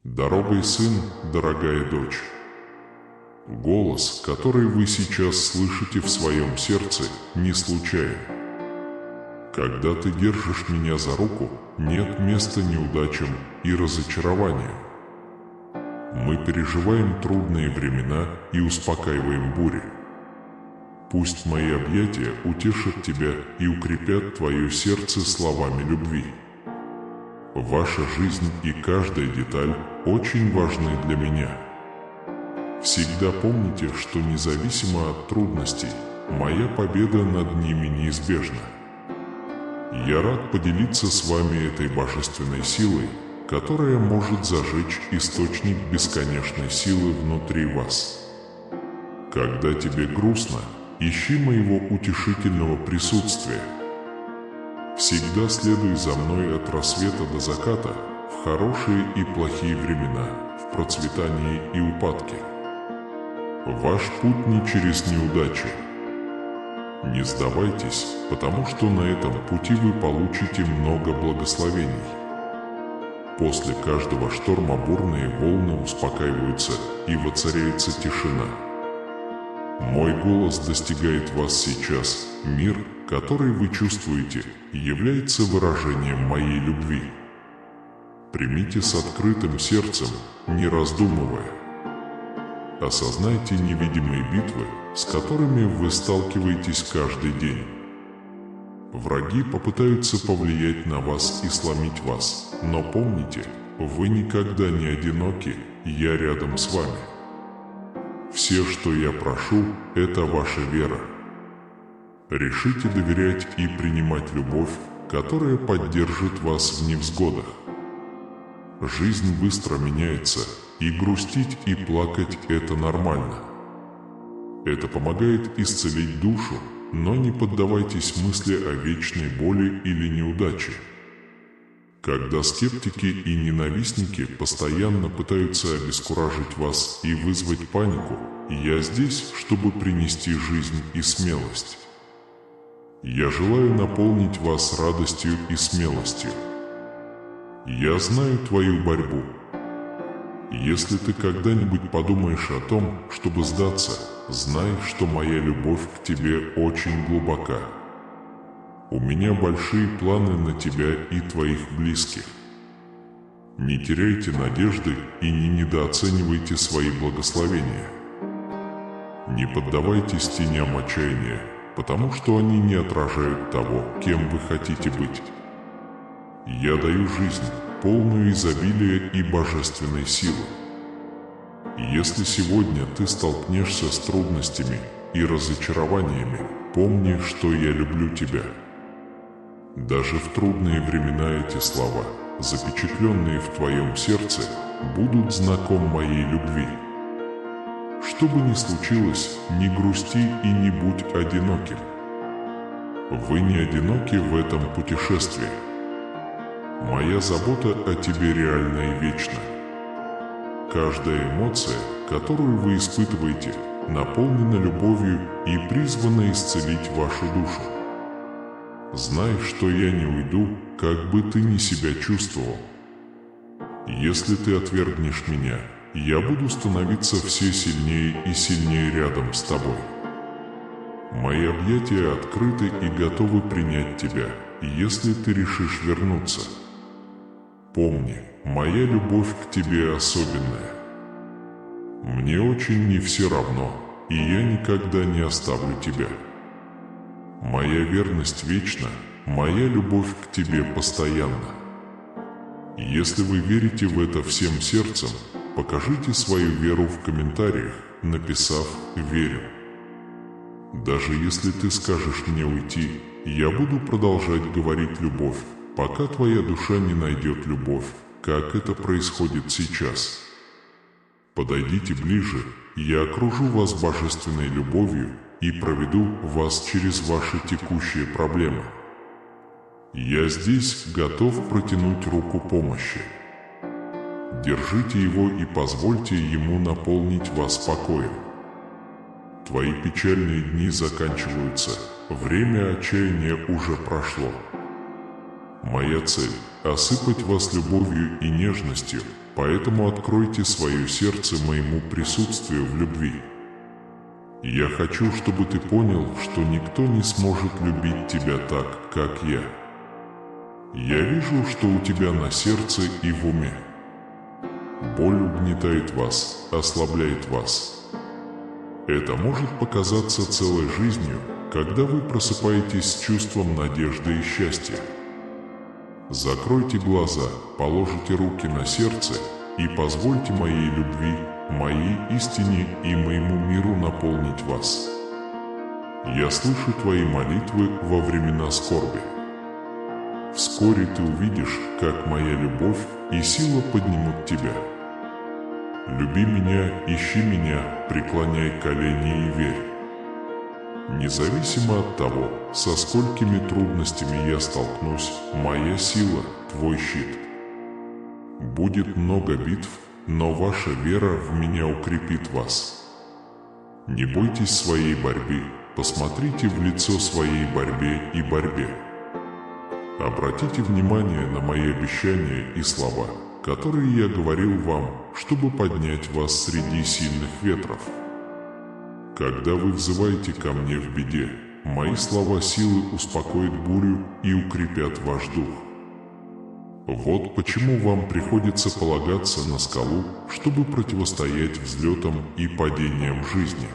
Дорогой сын, дорогая дочь. Голос, который вы сейчас слышите в своем сердце, не случайен. Когда ты держишь меня за руку, нет места неудачам и разочарованиям. Мы переживаем трудные времена и успокаиваем бури. Пусть мои объятия утешат тебя и укрепят твое сердце словами любви. Ваша жизнь и каждая деталь очень важны для меня. Всегда помните, что независимо от трудностей, моя победа над ними неизбежна. Я рад поделиться с вами этой божественной силой, которая может зажечь источник бесконечной силы внутри вас. Когда тебе грустно, ищи моего утешительного присутствия. Всегда следуй за мной от рассвета до заката, в хорошие и плохие времена, в процветании и упадке. Ваш путь не через неудачи. Не сдавайтесь, потому что на этом пути вы получите много благословений. После каждого шторма бурные волны успокаиваются и воцаряется тишина. Мой голос достигает вас сейчас. Мир, который вы чувствуете, является выражением моей любви. Примите с открытым сердцем, не раздумывая. Осознайте невидимые битвы, с которыми вы сталкиваетесь каждый день. Враги попытаются повлиять на вас и сломить вас, но помните, вы никогда не одиноки, я рядом с вами. Все, что я прошу, это ваша вера. Решите доверять и принимать любовь, которая поддержит вас в невзгодах. Жизнь быстро меняется, и грустить и плакать – это нормально. Это помогает исцелить душу, но не поддавайтесь мысли о вечной боли или неудаче. Когда скептики и ненавистники постоянно пытаются обескуражить вас и вызвать панику, я здесь, чтобы принести жизнь и смелость. Я желаю наполнить вас радостью и смелостью. Я знаю твою борьбу. Если ты когда-нибудь подумаешь о том, чтобы сдаться, знай, что моя любовь к тебе очень глубока. У меня большие планы на тебя и твоих близких. Не теряйте надежды и не недооценивайте свои благословения. Не поддавайтесь теням отчаяния, потому что они не отражают того, кем вы хотите быть. Я даю жизнь, полную изобилия и божественной силы. Если сегодня ты столкнешься с трудностями и разочарованиями, помни, что я люблю тебя. Даже в трудные времена эти слова, запечатленные в твоем сердце, будут знаком моей любви. Что бы ни случилось, не грусти и не будь одиноким. Вы не одиноки в этом путешествии. Моя забота о тебе реальна и вечна. Каждая эмоция, которую вы испытываете, наполнена любовью и призвана исцелить вашу душу. Знай, что я не уйду, как бы ты ни себя чувствовал. Если ты отвергнешь меня, я буду становиться все сильнее и сильнее рядом с тобой. Мои объятия открыты и готовы принять тебя, если ты решишь вернуться. Помни, моя любовь к тебе особенная. Мне очень не все равно, и я никогда не оставлю тебя. Моя верность вечна, моя любовь к тебе постоянна. Если вы верите в это всем сердцем, покажите свою веру в комментариях, написав «Верю». Даже если ты скажешь мне уйти, я буду продолжать говорить любовь, пока твоя душа не найдет любовь, как это происходит сейчас. Подойдите ближе, я окружу вас божественной любовью и проведу вас через ваши текущие проблемы. Я здесь готов протянуть руку помощи. Держите его и позвольте ему наполнить вас покоем. Твои печальные дни заканчиваются, время отчаяния уже прошло. Моя цель – осыпать вас любовью и нежностью, поэтому откройте свое сердце моему присутствию в любви. Я хочу, чтобы ты понял, что никто не сможет любить тебя так, как я. Я вижу, что у тебя на сердце и в уме. Боль угнетает вас, ослабляет вас. Это может показаться целой жизнью, когда вы просыпаетесь с чувством надежды и счастья. Закройте глаза, положите руки на сердце и позвольте моей любви, моей истине и моему миру наполнить вас. Я слышу твои молитвы во времена скорби. Вскоре ты увидишь, как моя любовь и сила поднимут тебя. Люби меня, ищи меня, преклоняй колени и верь. Независимо от того, со сколькими трудностями я столкнусь, моя сила – твой щит. Будет много битв, но ваша вера в меня укрепит вас. Не бойтесь своей борьбы, посмотрите в лицо своей борьбе и борьбе. Обратите внимание на мои обещания и слова, которые я говорил вам, чтобы поднять вас среди сильных ветров. Когда вы взываете ко мне в беде, мои слова силы успокоят бурю и укрепят ваш дух. Вот почему вам приходится полагаться на скалу, чтобы противостоять взлетам и падениям жизни.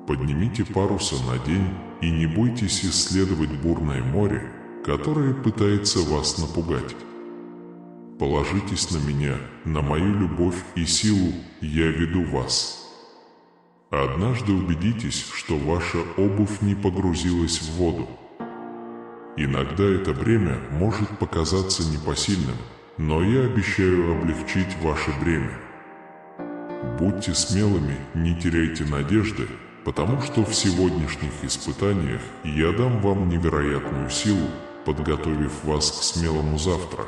Поднимите паруса на день и не бойтесь исследовать бурное море, которое пытается вас напугать. Положитесь на меня, на мою любовь и силу, я веду вас. Однажды убедитесь, что ваша обувь не погрузилась в воду. Иногда это бремя может показаться непосильным, но я обещаю облегчить ваше бремя. Будьте смелыми, не теряйте надежды, потому что в сегодняшних испытаниях я дам вам невероятную силу, подготовив вас к смелому завтра.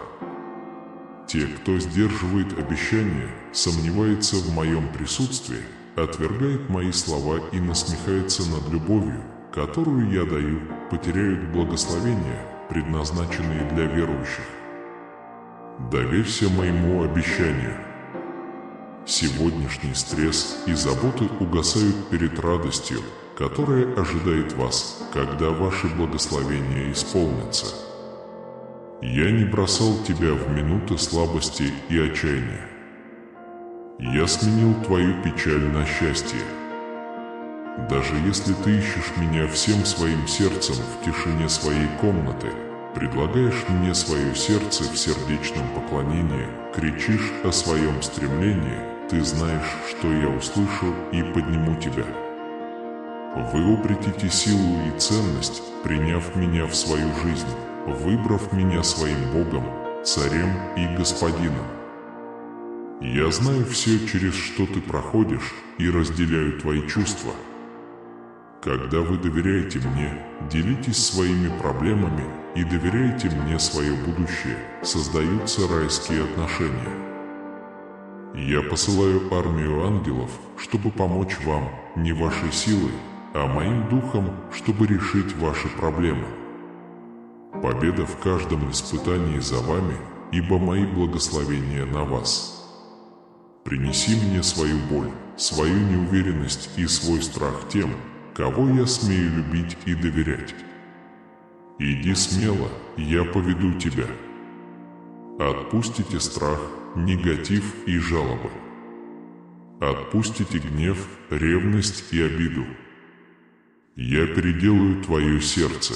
Те, кто сдерживает обещания, сомневается в моем присутствии, отвергает мои слова и насмехается над любовью, которую я даю, потеряют благословения, предназначенные для верующих. Доверься моему обещанию. Сегодняшний стресс и заботы угасают перед радостью, которая ожидает вас, когда ваши благословения исполнятся. Я не бросал тебя в минуты слабости и отчаяния. Я сменил твою печаль на счастье. Даже если ты ищешь меня всем своим сердцем в тишине своей комнаты, предлагаешь мне свое сердце в сердечном поклонении, кричишь о своем стремлении, ты знаешь, что я услышу и подниму тебя. Вы обретете силу и ценность, приняв меня в свою жизнь, выбрав меня своим Богом, Царем и Господином. Я знаю все, через что ты проходишь, и разделяю твои чувства. Когда вы доверяете мне, делитесь своими проблемами и доверяете мне свое будущее, создаются райские отношения. Я посылаю армию ангелов, чтобы помочь вам, не вашей силой, а моим духом, чтобы решить ваши проблемы. Победа в каждом испытании за вами, ибо мои благословения на вас. Принеси мне свою боль, свою неуверенность и свой страх тем, кого я смею любить и доверять. Иди смело, я поведу тебя. Отпустите страх, негатив и жалобы. Отпустите гнев, ревность и обиду. Я переделаю твое сердце.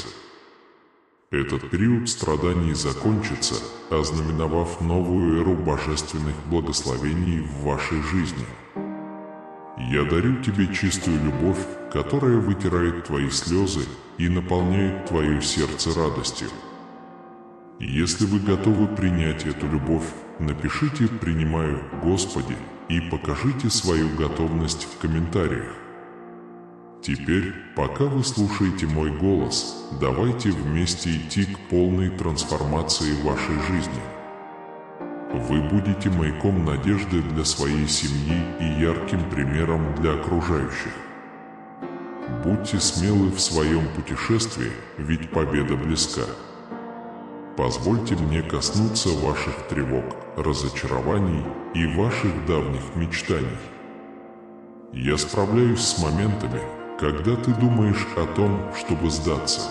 Этот период страданий закончится, ознаменовав новую эру божественных благословений в вашей жизни. Я дарю тебе чистую любовь, которая вытирает твои слезы и наполняет твое сердце радостью. Если вы готовы принять эту любовь, напишите «Принимаю, Господи» и покажите свою готовность в комментариях. Теперь, пока вы слушаете мой голос, давайте вместе идти к полной трансформации вашей жизни. Вы будете маяком надежды для своей семьи и ярким примером для окружающих. Будьте смелы в своем путешествии, ведь победа близка. Позвольте мне коснуться ваших тревог. разочарований и ваших давних мечтаний. Я справляюсь с моментами, когда ты думаешь о том, чтобы сдаться.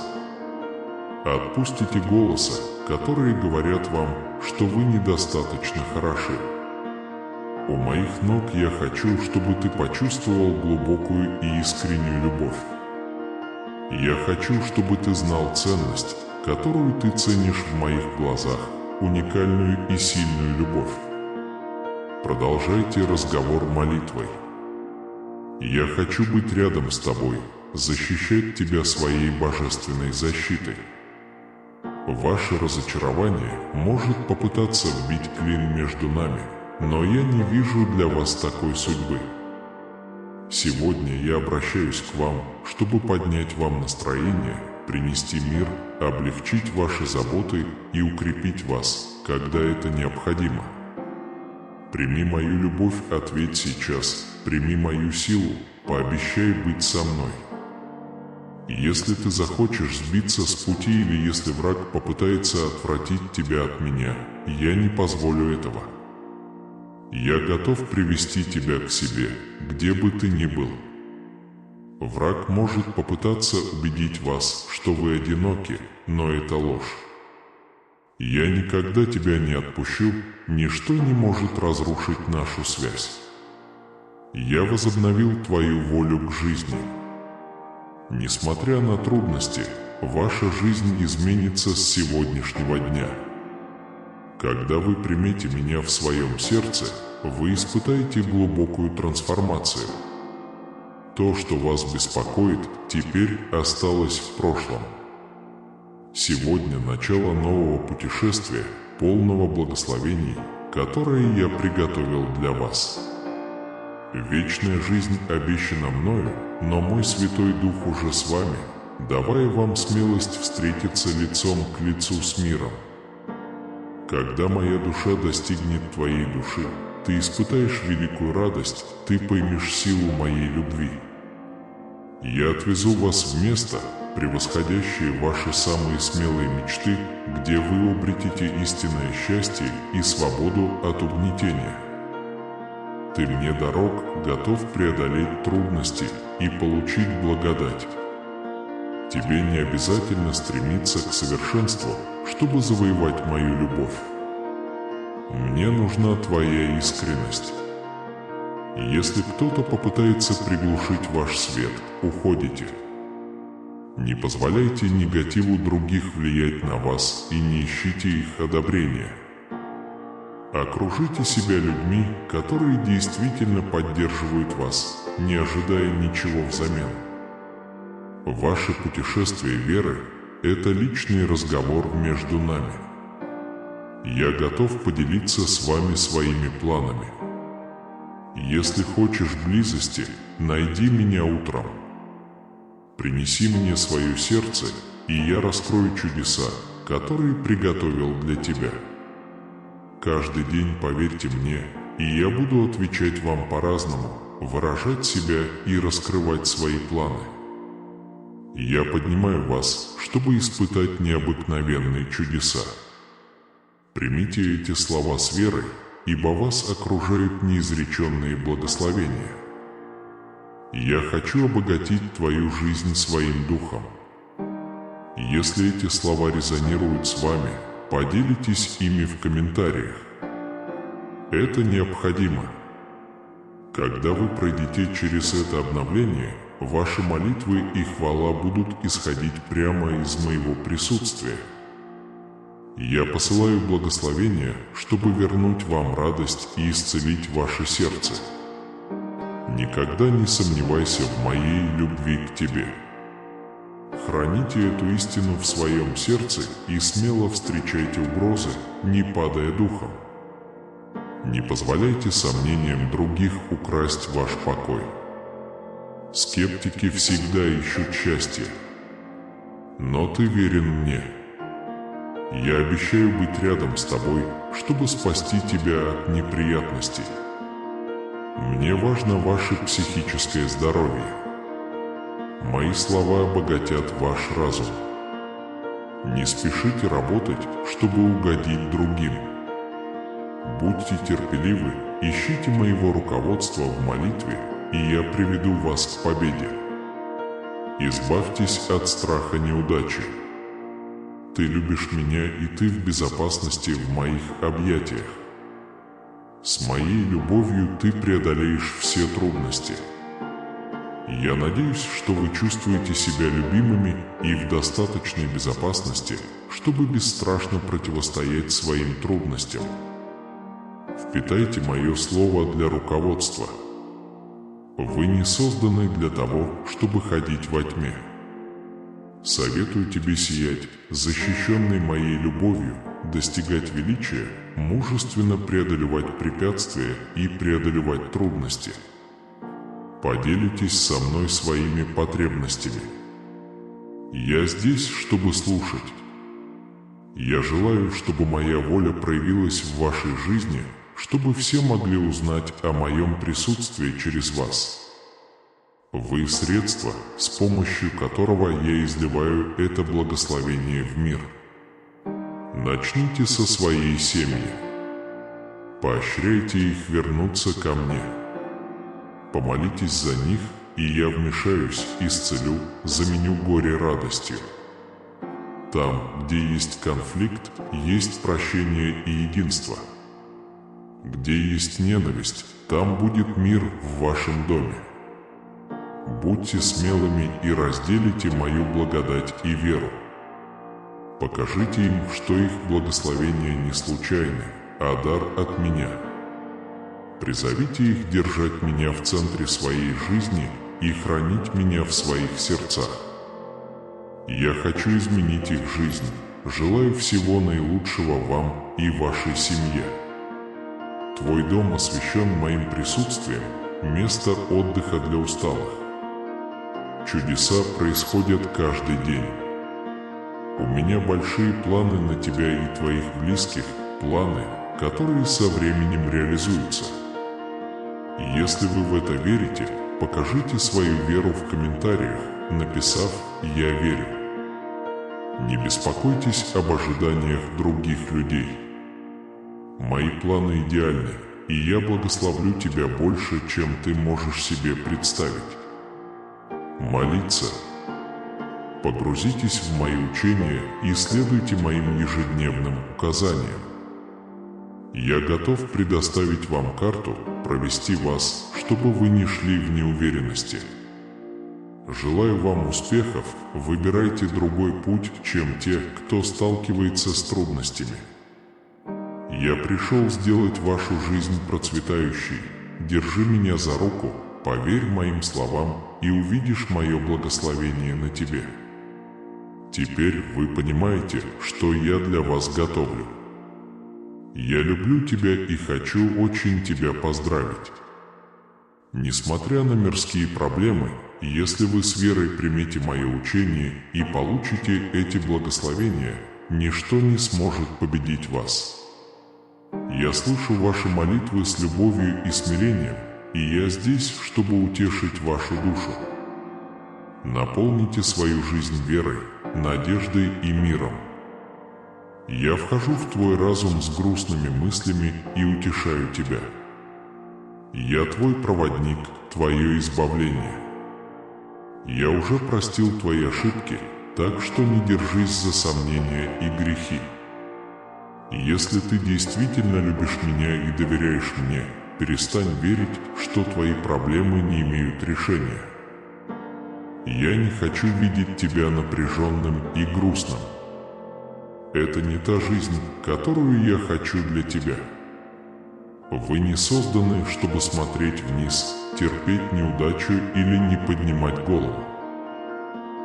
Отпустите голоса, которые говорят вам, что вы недостаточно хороши. У моих ног я хочу, чтобы ты почувствовал глубокую и искреннюю любовь. Я хочу, чтобы ты знал ценность, которую ты ценишь в моих глазах, уникальную и сильную любовь. Продолжайте разговор молитвой. Я хочу быть рядом с тобой, защищать тебя своей божественной защитой. Ваше разочарование может попытаться вбить клин между нами, но я не вижу для вас такой судьбы. Сегодня я обращаюсь к вам, чтобы поднять вам настроение, принести мир, облегчить ваши заботы и укрепить вас, когда это необходимо. Прими мою любовь, ответь сейчас, прими мою силу, пообещай быть со мной. Если ты захочешь сбиться с пути или если враг попытается отвратить тебя от меня, я не позволю этого. Я готов привести тебя к себе, где бы ты ни был. Враг может попытаться убедить вас, что вы одиноки, но это ложь. Я никогда тебя не отпущу, ничто не может разрушить нашу связь. Я возобновил твою волю к жизни. Несмотря на трудности, ваша жизнь изменится с сегодняшнего дня. Когда вы примете меня в своем сердце, вы испытаете глубокую трансформацию. То, что вас беспокоит, теперь осталось в прошлом. Сегодня начало нового путешествия, полного благословений, которое я приготовил для вас. Вечная жизнь обещана мною, но мой Святой Дух уже с вами, давая вам смелость встретиться лицом к лицу с миром. Когда моя душа достигнет твоей души, ты испытаешь великую радость, ты поймешь силу моей любви. Я отвезу вас в место, превосходящее ваши самые смелые мечты, где вы обретете истинное счастье и свободу от угнетения. Ты мне дорог, готов преодолеть трудности и получить благодать. Тебе не обязательно стремиться к совершенству, чтобы завоевать мою любовь. Мне нужна твоя искренность. Если кто-то попытается приглушить ваш свет, уходите. Не позволяйте негативу других влиять на вас и не ищите их одобрения. Окружите себя людьми, которые действительно поддерживают вас, не ожидая ничего взамен. Ваше путешествие веры – это личный разговор между нами. Я готов поделиться с вами своими планами. Если хочешь близости, найди меня утром. Принеси мне свое сердце, и я раскрою чудеса, которые приготовил для тебя. Каждый день поверьте мне, и я буду отвечать вам по-разному, выражать себя и раскрывать свои планы. Я поднимаю вас, чтобы испытать необыкновенные чудеса. Примите эти слова с верой, ибо вас окружают неизреченные благословения. Я хочу обогатить твою жизнь своим духом. Если эти слова резонируют с вами, поделитесь ими в комментариях. Это необходимо. Когда вы пройдете через это обновление, ваши молитвы и хвала будут исходить прямо из моего присутствия. Я посылаю благословения, чтобы вернуть вам радость и исцелить ваше сердце. Никогда не сомневайся в моей любви к тебе. Храните эту истину в своем сердце и смело встречайте угрозы, не падая духом. Не позволяйте сомнениям других украсть ваш покой. Скептики всегда ищут счастье. Но ты верен мне. Я обещаю быть рядом с тобой, чтобы спасти тебя от неприятностей. Мне важно ваше психическое здоровье. Мои слова обогатят ваш разум. Не спешите работать, чтобы угодить другим. Будьте терпеливы, ищите моего руководства в молитве, и я приведу вас к победе. Избавьтесь от страха неудачи. Ты любишь меня, и ты в безопасности в моих объятиях. С моей любовью ты преодолеешь все трудности. Я надеюсь, что вы чувствуете себя любимыми и в достаточной безопасности, чтобы бесстрашно противостоять своим трудностям. Впитайте мое слово для руководства. Вы не созданы для того, чтобы ходить во тьме. Советую тебе сиять, защищенный моей любовью, достигать величия, мужественно преодолевать препятствия и преодолевать трудности. Поделитесь со мной своими потребностями. Я здесь, чтобы слушать. Я желаю, чтобы моя воля проявилась в вашей жизни, чтобы все могли узнать о моем присутствии через вас. Вы средство, с помощью которого я изливаю это благословение в мир. Начните со своей семьи. Поощряйте их вернуться ко мне. Помолитесь за них, и я вмешаюсь, исцелю, заменю горе радостью. Там, где есть конфликт, есть прощение и единство. Где есть ненависть, там будет мир в вашем доме. Будьте смелыми и разделите мою благодать и веру. Покажите им, что их благословения не случайны, а дар от меня. Призовите их держать меня в центре своей жизни и хранить меня в своих сердцах. Я хочу изменить их жизнь, желаю всего наилучшего вам и вашей семье. Твой дом освящен моим присутствием, место отдыха для усталых. Чудеса происходят каждый день. У меня большие планы на тебя и твоих близких, планы, которые со временем реализуются. Если вы в это верите, покажите свою веру в комментариях, написав «Я верю». Не беспокойтесь об ожиданиях других людей. Мои планы идеальны, и я благословлю тебя больше, чем ты можешь себе представить. Молиться. Погрузитесь в мои учения и следуйте моим ежедневным указаниям. Я готов предоставить вам карту, провести вас, чтобы вы не шли в неуверенности. Желаю вам успехов, выбирайте другой путь, чем те, кто сталкивается с трудностями. Я пришел сделать вашу жизнь процветающей. Держи меня за руку, поверь моим словам, и увидишь мое благословение на тебе. Теперь вы понимаете, что я для вас готовлю. Я люблю тебя и хочу очень тебя поздравить. Несмотря на мирские проблемы, если вы с верой примете мое учение и получите эти благословения, ничто не сможет победить вас. Я слышу ваши молитвы с любовью и смирением, и я здесь, чтобы утешить вашу душу. Наполните свою жизнь верой, надеждой и миром. Я вхожу в твой разум с грустными мыслями и утешаю тебя. Я твой проводник, твое избавление. Я уже простил твои ошибки, так что не держись за сомнения и грехи. Если ты действительно любишь меня и доверяешь мне, перестань верить, что твои проблемы не имеют решения. Я не хочу видеть тебя напряженным и грустным. Это не та жизнь, которую я хочу для тебя. Вы не созданы, чтобы смотреть вниз, терпеть неудачу или не поднимать голову.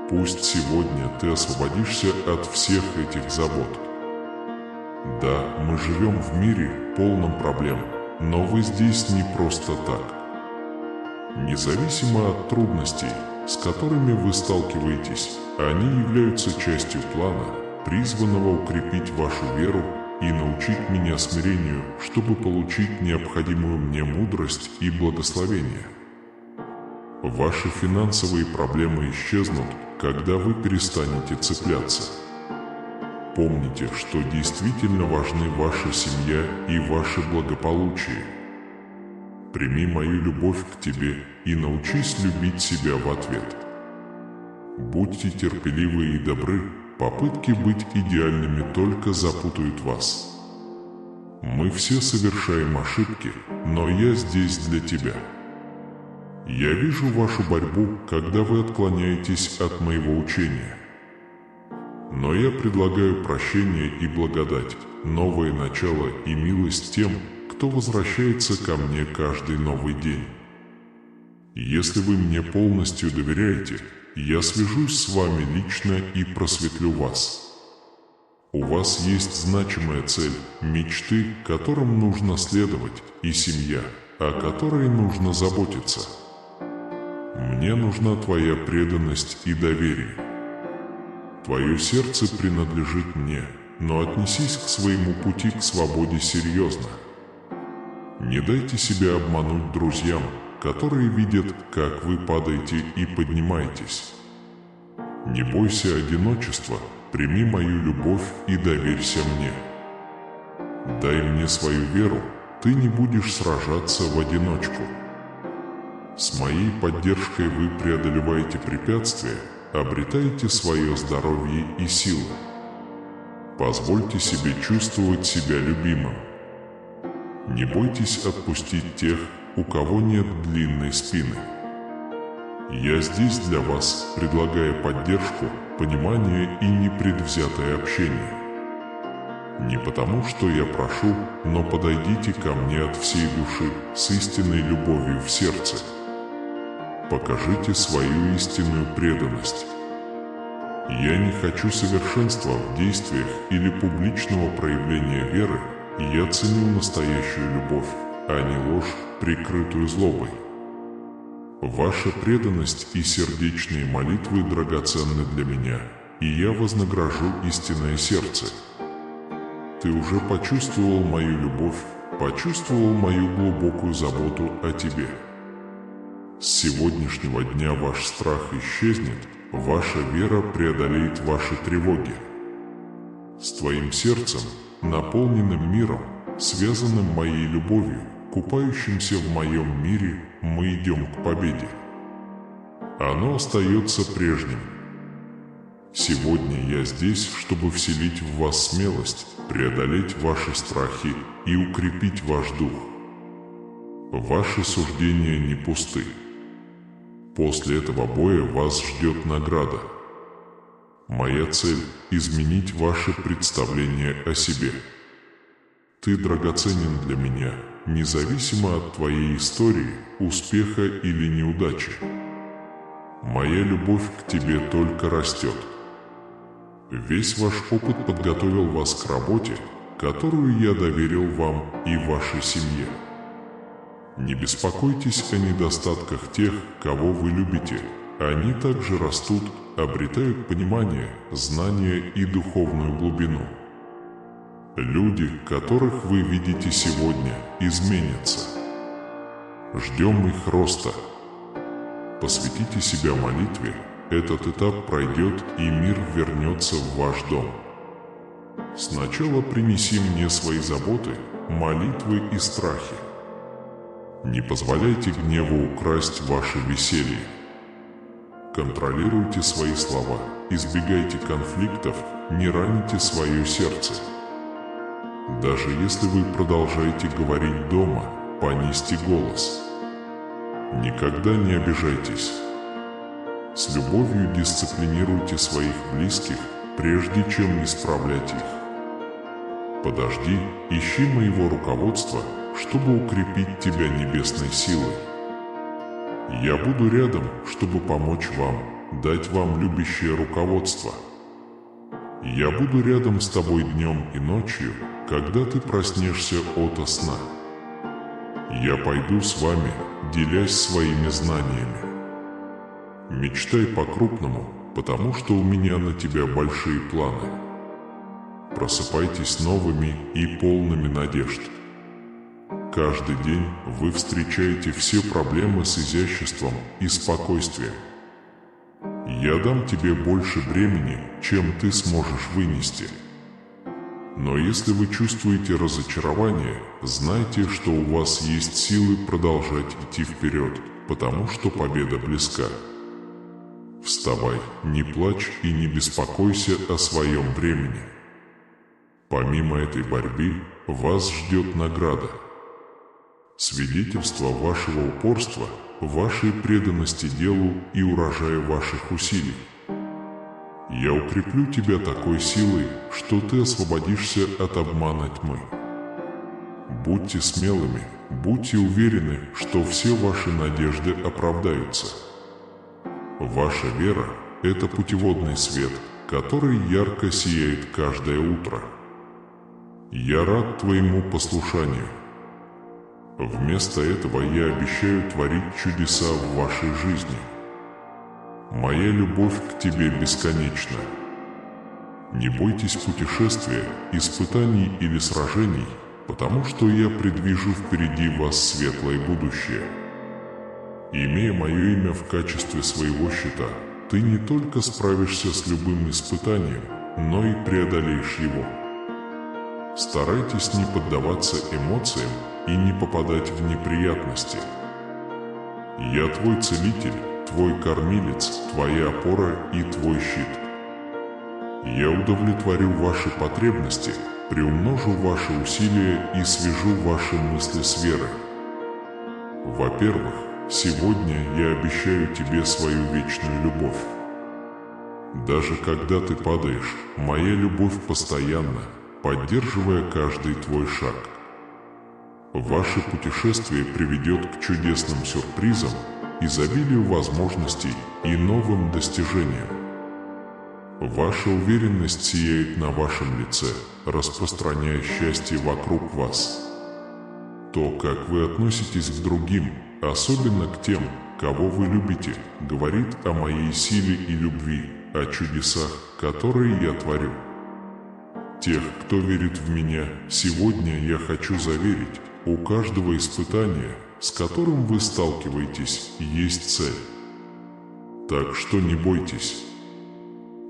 Пусть сегодня ты освободишься от всех этих забот. Да, мы живем в мире, полном проблем, но вы здесь не просто так. Независимо от трудностей, с которыми вы сталкиваетесь, они являются частью плана, призванного укрепить вашу веру и научить меня смирению, чтобы получить необходимую мне мудрость и благословение. Ваши финансовые проблемы исчезнут, когда вы перестанете цепляться. Помните, что действительно важны ваша семья и ваше благополучие. Прими мою любовь к тебе и научись любить себя в ответ. Будьте терпеливы и добры, попытки быть идеальными только запутают вас. Мы все совершаем ошибки, но я здесь для тебя. Я вижу вашу борьбу, когда вы отклоняетесь от моего учения. Но я предлагаю прощение и благодать, новое начало и милость тем, кто возвращается ко мне каждый новый день. Если вы мне полностью доверяете, я свяжусь с вами лично и просветлю вас. У вас есть значимая цель, мечты, которым нужно следовать, и семья, о которой нужно заботиться. Мне нужна твоя преданность и доверие. Твое сердце принадлежит мне, но отнесись к своему пути к свободе серьезно. Не дайте себя обмануть друзьям, которые видят, как вы падаете и поднимаетесь. Не бойся одиночества, прими мою любовь и доверься мне. Дай мне свою веру, ты не будешь сражаться в одиночку. С моей поддержкой вы преодолеваете препятствия, обретаете свое здоровье и силы. Позвольте себе чувствовать себя любимым. Не бойтесь отпустить тех, у кого нет длинной спины. Я здесь для вас, предлагая поддержку, понимание и непредвзятое общение. Не потому, что я прошу, но подойдите ко мне от всей души, с истинной любовью в сердце. Покажите свою истинную преданность. Я не хочу совершенства в действиях или публичного проявления веры, я ценю настоящую любовь, а не ложь, прикрытую злобой. Ваша преданность и сердечные молитвы драгоценны для меня, и я вознагражу истинное сердце. Ты уже почувствовал мою любовь, почувствовал мою глубокую заботу о тебе. С сегодняшнего дня ваш страх исчезнет, ваша вера преодолеет ваши тревоги. С твоим сердцем, наполненным миром, связанным моей любовью, купающимся в моем мире, мы идем к победе. Оно остается прежним. Сегодня я здесь, чтобы вселить в вас смелость, преодолеть ваши страхи и укрепить ваш дух. Ваши суждения не пусты. После этого боя вас ждет награда. Моя цель – изменить ваше представление о себе. Ты драгоценен для меня, независимо от твоей истории, успеха или неудачи. Моя любовь к тебе только растет. Весь ваш опыт подготовил вас к работе, которую я доверил вам и вашей семье. Не беспокойтесь о недостатках тех, кого вы любите. Они также растут, обретают понимание, знания и духовную глубину. Люди, которых вы видите сегодня, изменятся. Ждем их роста. Посвятите себя молитве, этот этап пройдет и мир вернется в ваш дом. Сначала принеси мне свои заботы, молитвы и страхи. Не позволяйте гневу украсть ваше веселье. Контролируйте свои слова, избегайте конфликтов, не раните свое сердце. Даже если вы продолжаете говорить дома, понизьте голос. Никогда не обижайтесь. С любовью дисциплинируйте своих близких, прежде чем исправлять их. Подожди, ищи моего руководства, чтобы укрепить тебя небесной силой. Я буду рядом, чтобы помочь вам, дать вам любящее руководство. Я буду рядом с тобой днем и ночью, когда ты проснешься ото сна. Я пойду с вами, делясь своими знаниями. Мечтай по-крупному, потому что у меня на тебя большие планы. Просыпайтесь новыми и полными надежд. Каждый день вы встречаете все проблемы с изяществом и спокойствием. Я дам тебе больше бремени, чем ты сможешь вынести. Но если вы чувствуете разочарование, знайте, что у вас есть силы продолжать идти вперед, потому что победа близка. Вставай, не плачь и не беспокойся о своем времени. Помимо этой борьбы, вас ждет награда. Свидетельство вашего упорства, вашей преданности делу и урожая ваших усилий. Я укреплю тебя такой силой, что ты освободишься от обмана тьмы. Будьте смелыми, будьте уверены, что все ваши надежды оправдаются. Ваша вера – это путеводный свет, который ярко сияет каждое утро. Я рад твоему послушанию. Вместо этого я обещаю творить чудеса в вашей жизни. Моя любовь к тебе бесконечна. Не бойтесь путешествия, испытаний или сражений, потому что я предвижу впереди вас светлое будущее. Имея мое имя в качестве своего щита, ты не только справишься с любым испытанием, но и преодолеешь его. Старайтесь не поддаваться эмоциям и не попадать в неприятности. Я твой целитель, твой кормилец, твоя опора и твой щит. Я удовлетворю ваши потребности, приумножу ваши усилия и свяжу ваши мысли с верой. Во-первых, сегодня я обещаю тебе свою вечную любовь. Даже когда ты падаешь, моя любовь постоянна, поддерживая каждый твой шаг. Ваше путешествие приведет к чудесным сюрпризам, изобилию возможностей и новым достижениям. Ваша уверенность сияет на вашем лице, распространяя счастье вокруг вас. То, как вы относитесь к другим, особенно к тем, кого вы любите, говорит о моей силе и любви, о чудесах, которые я творю. Тех, кто верит в меня, сегодня я хочу заверить, у каждого испытания, с которым вы сталкиваетесь, есть цель. Так что не бойтесь.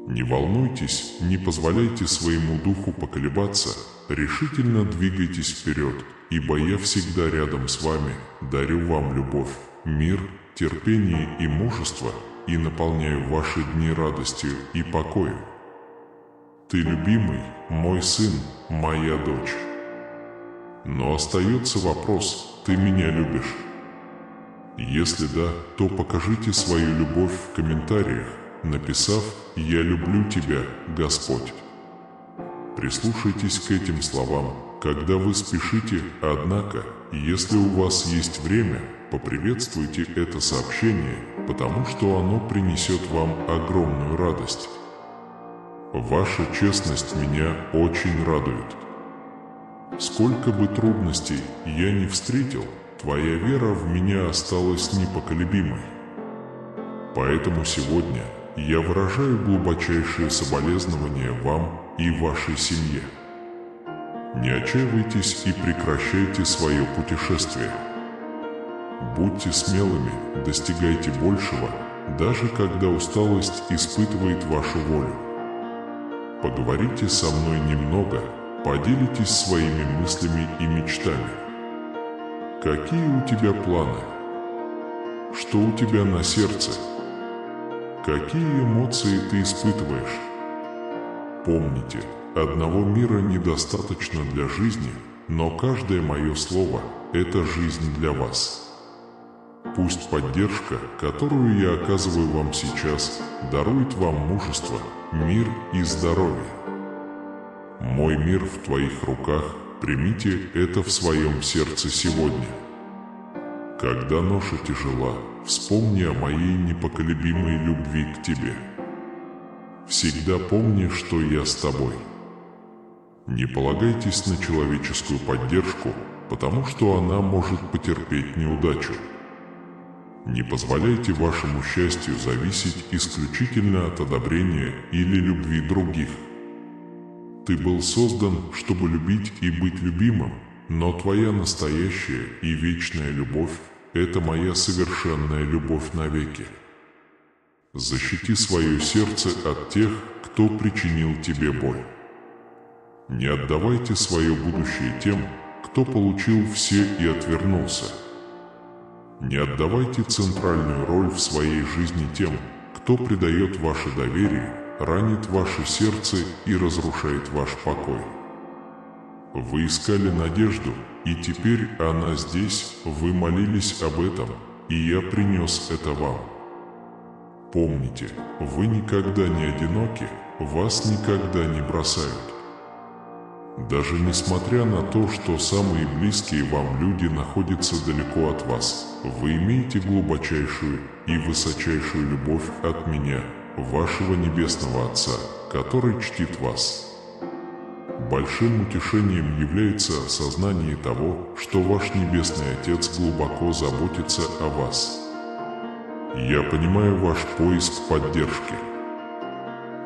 Не волнуйтесь, не позволяйте своему духу поколебаться, решительно двигайтесь вперед, ибо я всегда рядом с вами, дарю вам любовь, мир, терпение и мужество и наполняю ваши дни радостью и покоем. Ты любимый, мой сын, моя дочь. Но остается вопрос, ты меня любишь? Если да, то покажите свою любовь в комментариях, написав «Я люблю тебя, Господь». Прислушайтесь к этим словам, когда вы спешите, однако, если у вас есть время, поприветствуйте это сообщение, потому что оно принесет вам огромную радость. Ваша честность меня очень радует. Сколько бы трудностей я ни встретил, твоя вера в меня осталась непоколебимой. Поэтому сегодня я выражаю глубочайшие соболезнования вам и вашей семье. Не отчаивайтесь и прекращайте свое путешествие. Будьте смелыми, достигайте большего, даже когда усталость испытывает вашу волю. Поговорите со мной немного, поделитесь своими мыслями и мечтами. Какие у тебя планы? Что у тебя на сердце? Какие эмоции ты испытываешь? Помните, одного мира недостаточно для жизни, но каждое мое слово – это жизнь для вас. Пусть поддержка, которую я оказываю вам сейчас, дарует вам мужество, мир и здоровье. Мой мир в твоих руках, примите это в своем сердце сегодня. Когда ноша тяжела, вспомни о моей непоколебимой любви к тебе. Всегда помни, что я с тобой. Не полагайтесь на человеческую поддержку, потому что она может потерпеть неудачу. Не позволяйте вашему счастью зависеть исключительно от одобрения или любви других. Ты был создан, чтобы любить и быть любимым, но твоя настоящая и вечная любовь – это моя совершенная любовь навеки. Защити свое сердце от тех, кто причинил тебе боль. Не отдавайте свое будущее тем, кто получил все и отвернулся. Не отдавайте центральную роль в своей жизни тем, кто предает ваше доверие, ранит ваше сердце и разрушает ваш покой. Вы искали надежду, и теперь она здесь, вы молились об этом, и я принес это вам. Помните, вы никогда не одиноки, вас никогда не бросают. Даже несмотря на то, что самые близкие вам люди находятся далеко от вас, вы имеете глубочайшую и высочайшую любовь от меня, вашего Небесного Отца, который чтит вас. Большим утешением является осознание того, что ваш Небесный Отец глубоко заботится о вас. Я понимаю ваш поиск поддержки.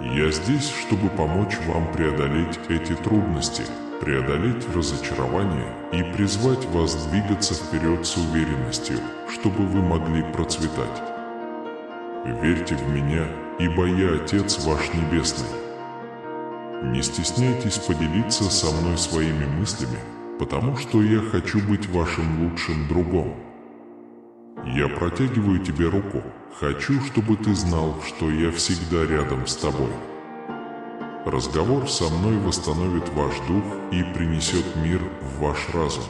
Я здесь, чтобы помочь вам преодолеть эти трудности, преодолеть разочарование и призвать вас двигаться вперед с уверенностью, чтобы вы могли процветать. Верьте в меня, ибо я Отец ваш Небесный. Не стесняйтесь поделиться со мной своими мыслями, потому что я хочу быть вашим лучшим другом. Я протягиваю тебе руку, хочу, чтобы ты знал, что я всегда рядом с тобой. Разговор со мной восстановит ваш дух и принесет мир в ваш разум.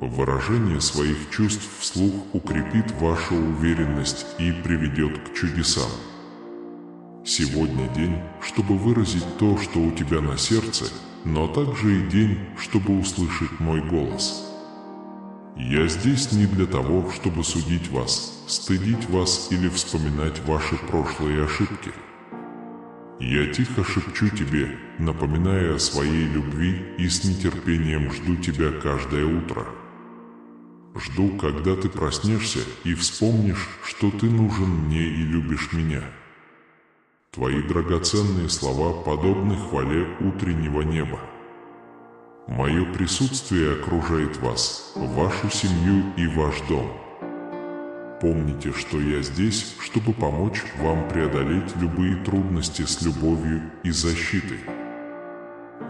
Выражение своих чувств вслух укрепит вашу уверенность и приведет к чудесам. Сегодня день, чтобы выразить то, что у тебя на сердце, но также и день, чтобы услышать мой голос. Я здесь не для того, чтобы судить вас, стыдить вас или вспоминать ваши прошлые ошибки. Я тихо шепчу тебе, напоминая о своей любви, и с нетерпением жду тебя каждое утро. Жду, когда ты проснешься и вспомнишь, что ты нужен мне и любишь меня. Твои драгоценные слова подобны хвале утреннего неба. Мое присутствие окружает вас, вашу семью и ваш дом. Помните, что я здесь, чтобы помочь вам преодолеть любые трудности с любовью и защитой.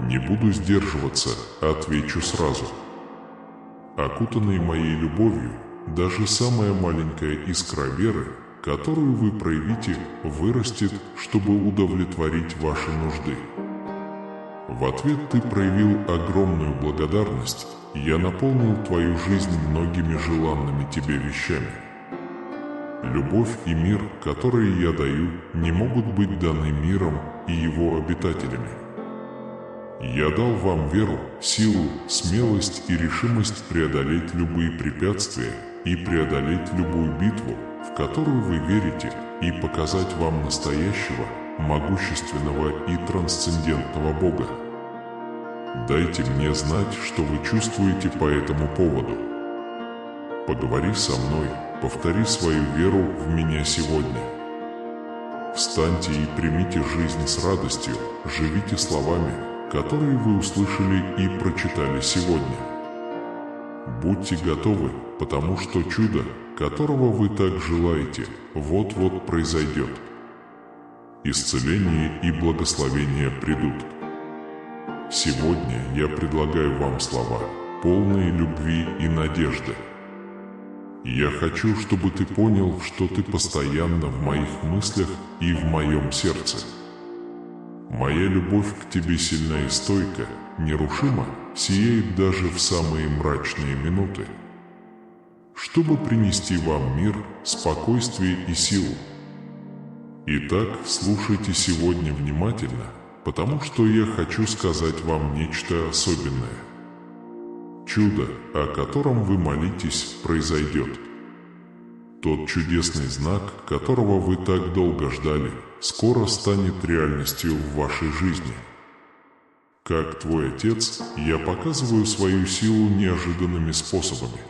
Не буду сдерживаться, отвечу сразу. Окутанный моей любовью, даже самая маленькая искра веры, которую вы проявите, вырастет, чтобы удовлетворить ваши нужды. В ответ ты проявил огромную благодарность, я наполнил твою жизнь многими желанными тебе вещами. Любовь и мир, которые я даю, не могут быть даны миром и его обитателями. Я дал вам веру, силу, смелость и решимость преодолеть любые препятствия и преодолеть любую битву, в которую вы верите, и показать вам настоящего, могущественного и трансцендентного Бога. Дайте мне знать, что вы чувствуете по этому поводу. Поговори со мной, повтори свою веру в меня сегодня. Встаньте и примите жизнь с радостью, живите словами, которые вы услышали и прочитали сегодня. Будьте готовы, потому что чудо, которого вы так желаете, вот-вот произойдет. Исцеление и благословение придут. Сегодня я предлагаю вам слова, полные любви и надежды. Я хочу, чтобы ты понял, что ты постоянно в моих мыслях и в моем сердце. Моя любовь к тебе сильна и стойка, нерушима, сияет даже в самые мрачные минуты. Чтобы принести вам мир, спокойствие и силу. Итак, слушайте сегодня внимательно, потому что я хочу сказать вам нечто особенное. Чудо, о котором вы молитесь, произойдет. Тот чудесный знак, которого вы так долго ждали, скоро станет реальностью в вашей жизни. Как твой отец, я показываю свою силу неожиданными способами.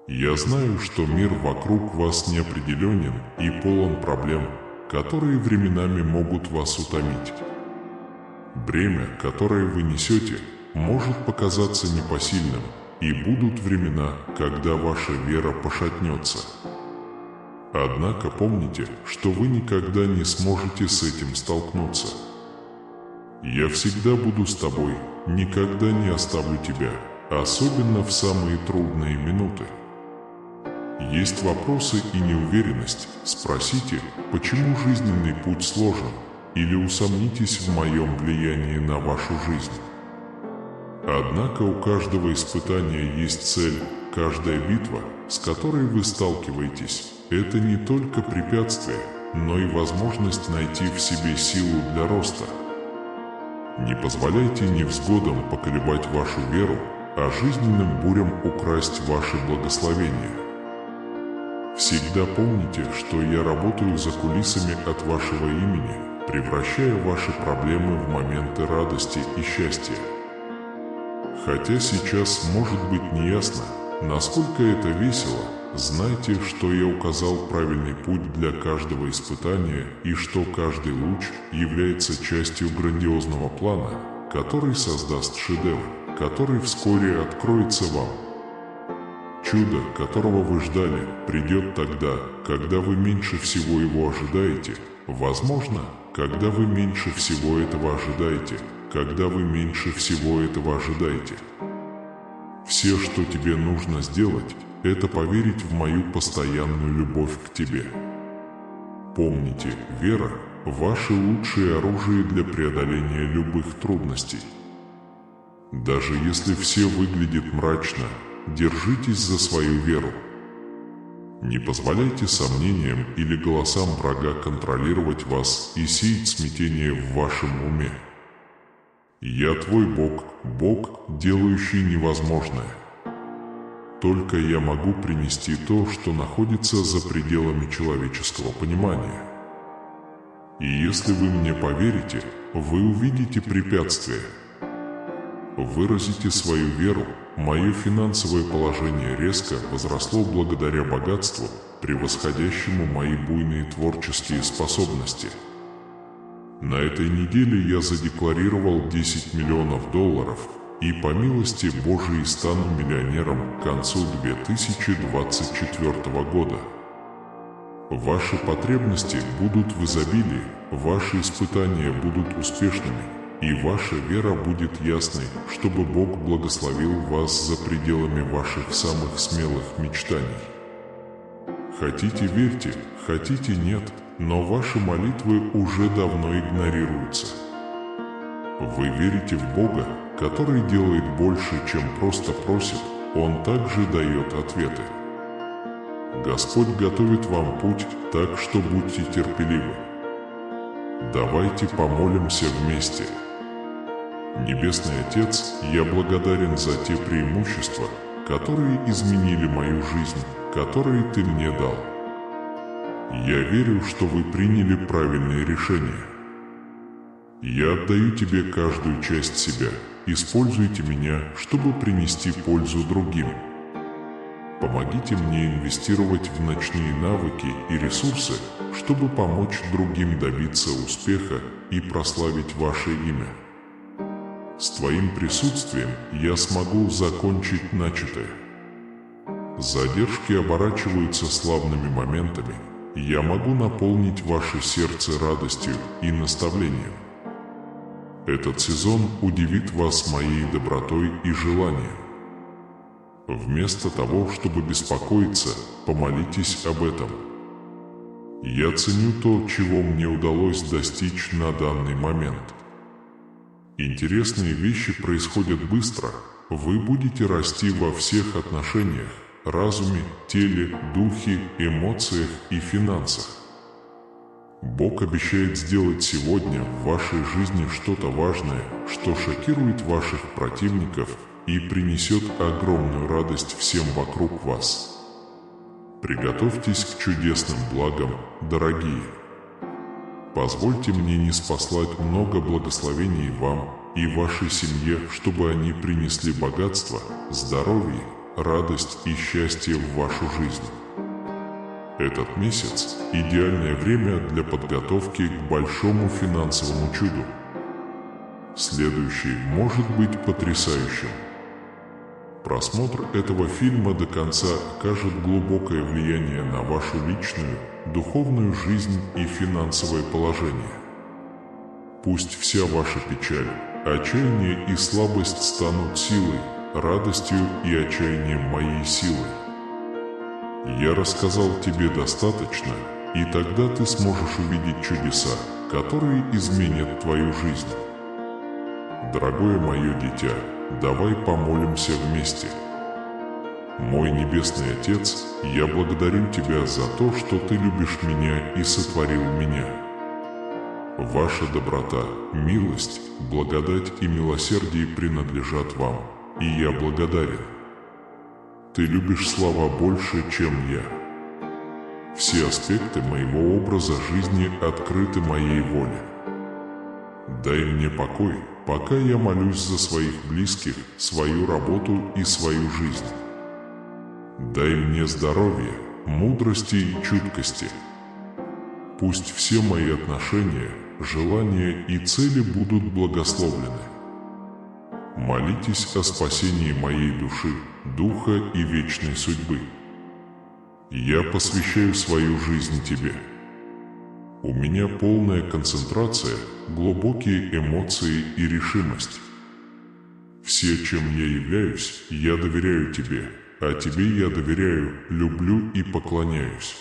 Я знаю, что мир вокруг вас неопределенен и полон проблем, которые временами могут вас утомить. Бремя, которое вы несете, может показаться непосильным, и будут времена, когда ваша вера пошатнется. Однако помните, что вы никогда не сможете с этим столкнуться. Я всегда буду с тобой, никогда не оставлю тебя, особенно в самые трудные минуты. Есть вопросы и неуверенность, спросите, почему жизненный путь сложен, или усомнитесь в моем влиянии на вашу жизнь. Однако у каждого испытания есть цель, каждая битва, с которой вы сталкиваетесь, это не только препятствие, но и возможность найти в себе силу для роста. Не позволяйте невзгодам поколебать вашу веру, а жизненным бурям украсть ваше благословение. Всегда помните, что я работаю за кулисами от вашего имени, превращая ваши проблемы в моменты радости и счастья. Хотя сейчас может быть неясно, насколько это весело, знайте, что я указал правильный путь для каждого испытания и что каждый луч является частью грандиозного плана, который создаст шедевр, который вскоре откроется вам. Чудо, которого вы ждали, придет тогда, когда вы меньше всего его ожидаете. Возможно, когда вы меньше всего этого ожидаете, когда вы меньше всего этого ожидаете. Все, что тебе нужно сделать, это поверить в мою постоянную любовь к тебе. Помните, вера – ваше лучшее оружие для преодоления любых трудностей. Даже если все выглядит мрачно, держитесь за свою веру. Не позволяйте сомнениям или голосам врага контролировать вас и сеять смятение в вашем уме. Я твой Бог, Бог, делающий невозможное. Только я могу принести то, что находится за пределами человеческого понимания. И если вы мне поверите, вы увидите препятствия. Выразите свою веру, мое финансовое положение резко возросло благодаря богатству, превосходящему мои буйные творческие способности. На этой неделе я задекларировал $10 миллионов, и по милости Божией стану миллионером к концу 2024 года. Ваши потребности будут в изобилии, ваши испытания будут успешными, и ваша вера будет ясной, чтобы Бог благословил вас за пределами ваших самых смелых мечтаний. Хотите — верьте, хотите — нет, но ваши молитвы уже давно игнорируются. Вы верите в Бога, который делает больше, чем просто просит, Он также дает ответы. Господь готовит вам путь, так что будьте терпеливы. Давайте помолимся вместе. Небесный Отец, я благодарен за те преимущества, которые изменили мою жизнь, которые Ты мне дал. Я верю, что Вы приняли правильные решения. Я отдаю Тебе каждую часть себя. Используйте меня, чтобы принести пользу другим. Помогите мне инвестировать в ночные навыки и ресурсы, чтобы помочь другим добиться успеха и прославить Ваше имя. С Твоим присутствием я смогу закончить начатое. Задержки оборачиваются славными моментами. Я могу наполнить ваше сердце радостью и наставлением. Этот сезон удивит вас моей добротой и желанием. Вместо того, чтобы беспокоиться, помолитесь об этом. Я ценю то, чего мне удалось достичь на данный момент. Интересные вещи происходят быстро. Вы будете расти во всех отношениях: разуме, теле, духе, эмоциях и финансах. Бог обещает сделать сегодня в вашей жизни что-то важное, что шокирует ваших противников и принесет огромную радость всем вокруг вас. Приготовьтесь к чудесным благам, дорогие. Позвольте мне ниспослать много благословений вам и вашей семье, чтобы они принесли богатство, здоровье, радость и счастье в вашу жизнь. Этот месяц – идеальное время для подготовки к большому финансовому чуду. Следующий может быть потрясающим. Просмотр этого фильма до конца окажет глубокое влияние на вашу личную, духовную жизнь и финансовое положение. Пусть вся ваша печаль, отчаяние и слабость станут силой, радостью и отчаянием моей силой. Я рассказал тебе достаточно, и тогда ты сможешь увидеть чудеса, которые изменят твою жизнь. Дорогое мое дитя, давай помолимся вместе. Мой Небесный Отец, я благодарю Тебя за то, что Ты любишь меня и сотворил меня. Ваша доброта, милость, благодать и милосердие принадлежат Вам, и я благодарен. Ты любишь слова больше, чем я. Все аспекты моего образа жизни открыты моей воле. Дай мне покой, пока я молюсь за своих близких, свою работу и свою жизнь. Дай мне здоровья, мудрости и чуткости. Пусть все мои отношения, желания и цели будут благословлены. Молитесь о спасении моей души, духа и вечной судьбы. Я посвящаю свою жизнь Тебе. У меня полная концентрация, глубокие эмоции и решимость. Все, чем я являюсь, я доверяю Тебе, а Тебе я доверяю, люблю и поклоняюсь.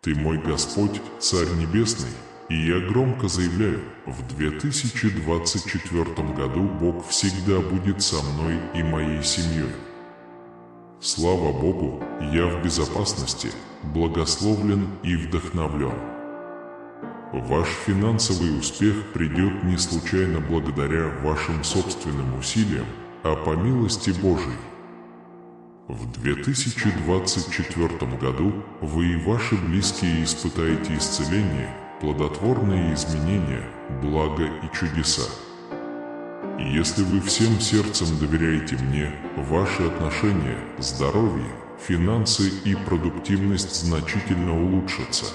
Ты мой Господь, Царь Небесный, и я громко заявляю, в 2024 году Бог всегда будет со мной и моей семьей. Слава Богу, я в безопасности, благословлен и вдохновлен. Ваш финансовый успех придет не случайно благодаря вашим собственным усилиям, а по милости Божией. В 2024 году вы и ваши близкие испытаете исцеление, плодотворные изменения, благо и чудеса. Если вы всем сердцем доверяете мне, ваши отношения, здоровье, финансы и продуктивность значительно улучшатся.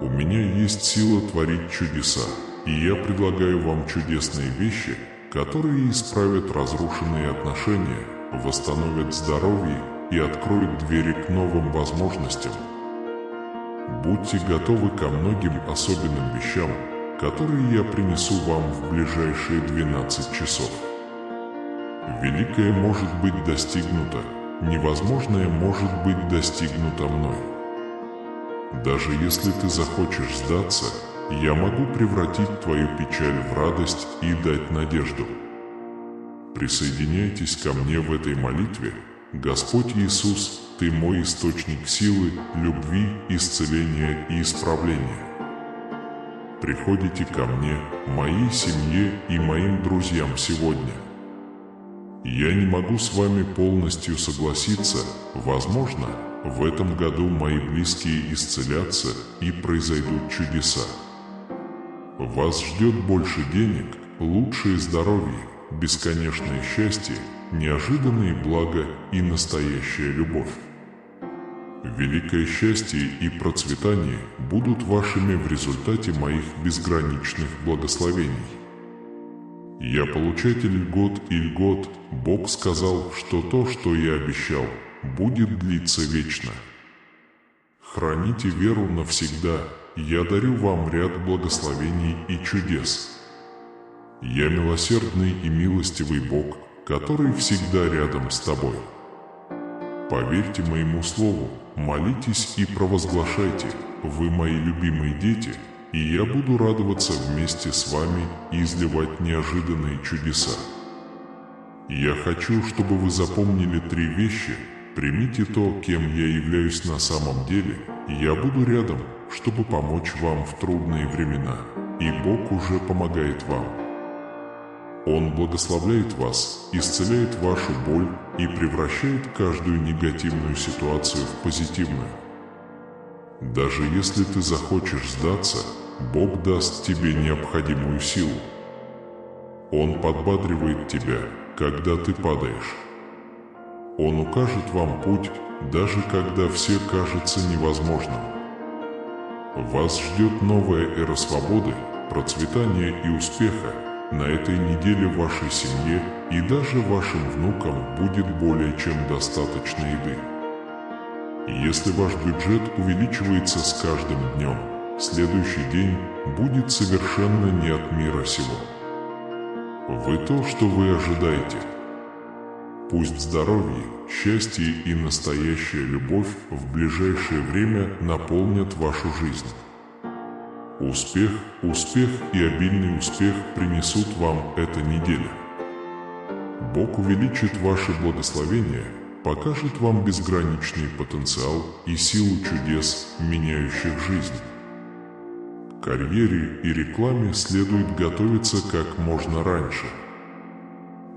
У меня есть сила творить чудеса, и я предлагаю вам чудесные вещи, которые исправят разрушенные отношения, восстановят здоровье и откроют двери к новым возможностям. Будьте готовы ко многим особенным вещам, которые я принесу вам в ближайшие 12 часов. Великое может быть достигнуто, невозможное может быть достигнуто мной. Даже если ты захочешь сдаться, я могу превратить твою печаль в радость и дать надежду. Присоединяйтесь ко мне в этой молитве. Господь Иисус, Ты мой источник силы, любви, исцеления и исправления. Приходите ко мне, моей семье и моим друзьям сегодня. Я не могу с вами полностью согласиться, возможно, в этом году мои близкие исцелятся и произойдут чудеса. Вас ждет больше денег, лучшее здоровье, бесконечное счастье, неожиданные блага и настоящая любовь. Великое счастье и процветание будут вашими в результате моих безграничных благословений. Я получатель льгот и льгот. Бог сказал, что то, что я обещал, будет длиться вечно. Храните веру навсегда. Я дарю вам ряд благословений и чудес. Я милосердный и милостивый Бог, который всегда рядом с тобой. Поверьте моему слову, молитесь и провозглашайте, вы мои любимые дети, и я буду радоваться вместе с вами и изливать неожиданные чудеса. Я хочу, чтобы вы запомнили 3 вещи. Примите то, кем я являюсь на самом деле, и я буду рядом, чтобы помочь вам в трудные времена, и Бог уже помогает вам. Он благословляет вас, исцеляет вашу боль и превращает каждую негативную ситуацию в позитивную. Даже если ты захочешь сдаться, Бог даст тебе необходимую силу. Он подбадривает тебя, когда ты падаешь. Он укажет вам путь, даже когда все кажется невозможным. Вас ждет новая эра свободы, процветания и успеха. На этой неделе в вашей семье и даже вашим внукам будет более чем достаточно еды. Если ваш бюджет увеличивается с каждым днем, следующий день будет совершенно не от мира сего. Вы то, что вы ожидаете. Пусть здоровье, счастье и настоящая любовь в ближайшее время наполнят вашу жизнь. Успех, успех и обильный успех принесут вам эта неделя. Бог увеличит ваше благословение, покажет вам безграничный потенциал и силу чудес, меняющих жизнь. К карьере и рекламе следует готовиться как можно раньше.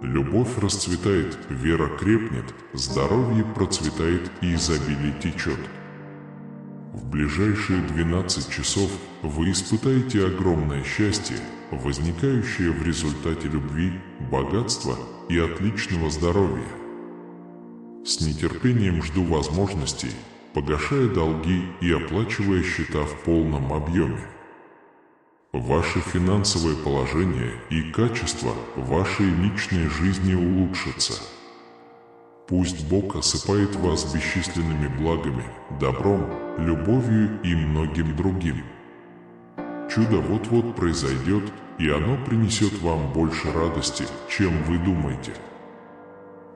Любовь расцветает, вера крепнет, здоровье процветает и изобилие течет. В ближайшие 12 часов вы испытаете огромное счастье, возникающее в результате любви, богатства и отличного здоровья. С нетерпением жду возможностей, погашая долги и оплачивая счета в полном объеме. Ваше финансовое положение и качество вашей личной жизни улучшатся. Пусть Бог осыпает вас бесчисленными благами, добром, любовью и многим другим. Чудо вот-вот произойдет, и оно принесет вам больше радости, чем вы думаете.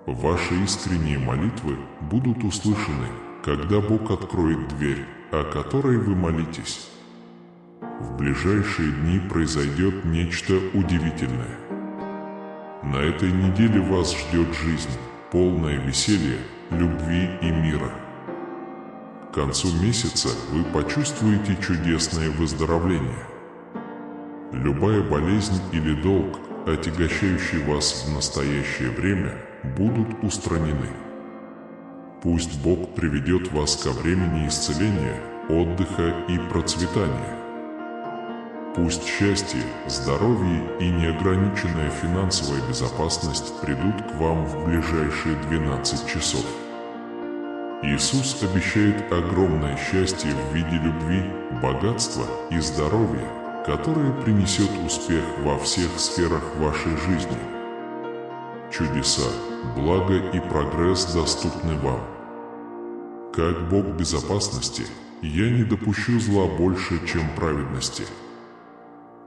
Ваши искренние молитвы будут услышаны, когда Бог откроет дверь, о которой вы молитесь. В ближайшие дни произойдет нечто удивительное. На этой неделе вас ждет жизнь, полное веселья, любви и мира. К концу месяца вы почувствуете чудесное выздоровление. Любая болезнь или долг, отягощающий вас в настоящее время, будут устранены. Пусть Бог приведет вас ко времени исцеления, отдыха и процветания. Пусть счастье, здоровье и неограниченная финансовая безопасность придут к вам в ближайшие 12 часов. Иисус обещает огромное счастье в виде любви, богатства и здоровья, которое принесет успех во всех сферах вашей жизни. Чудеса, благо и прогресс доступны вам. Как Бог безопасности, я не допущу зла больше, чем праведности.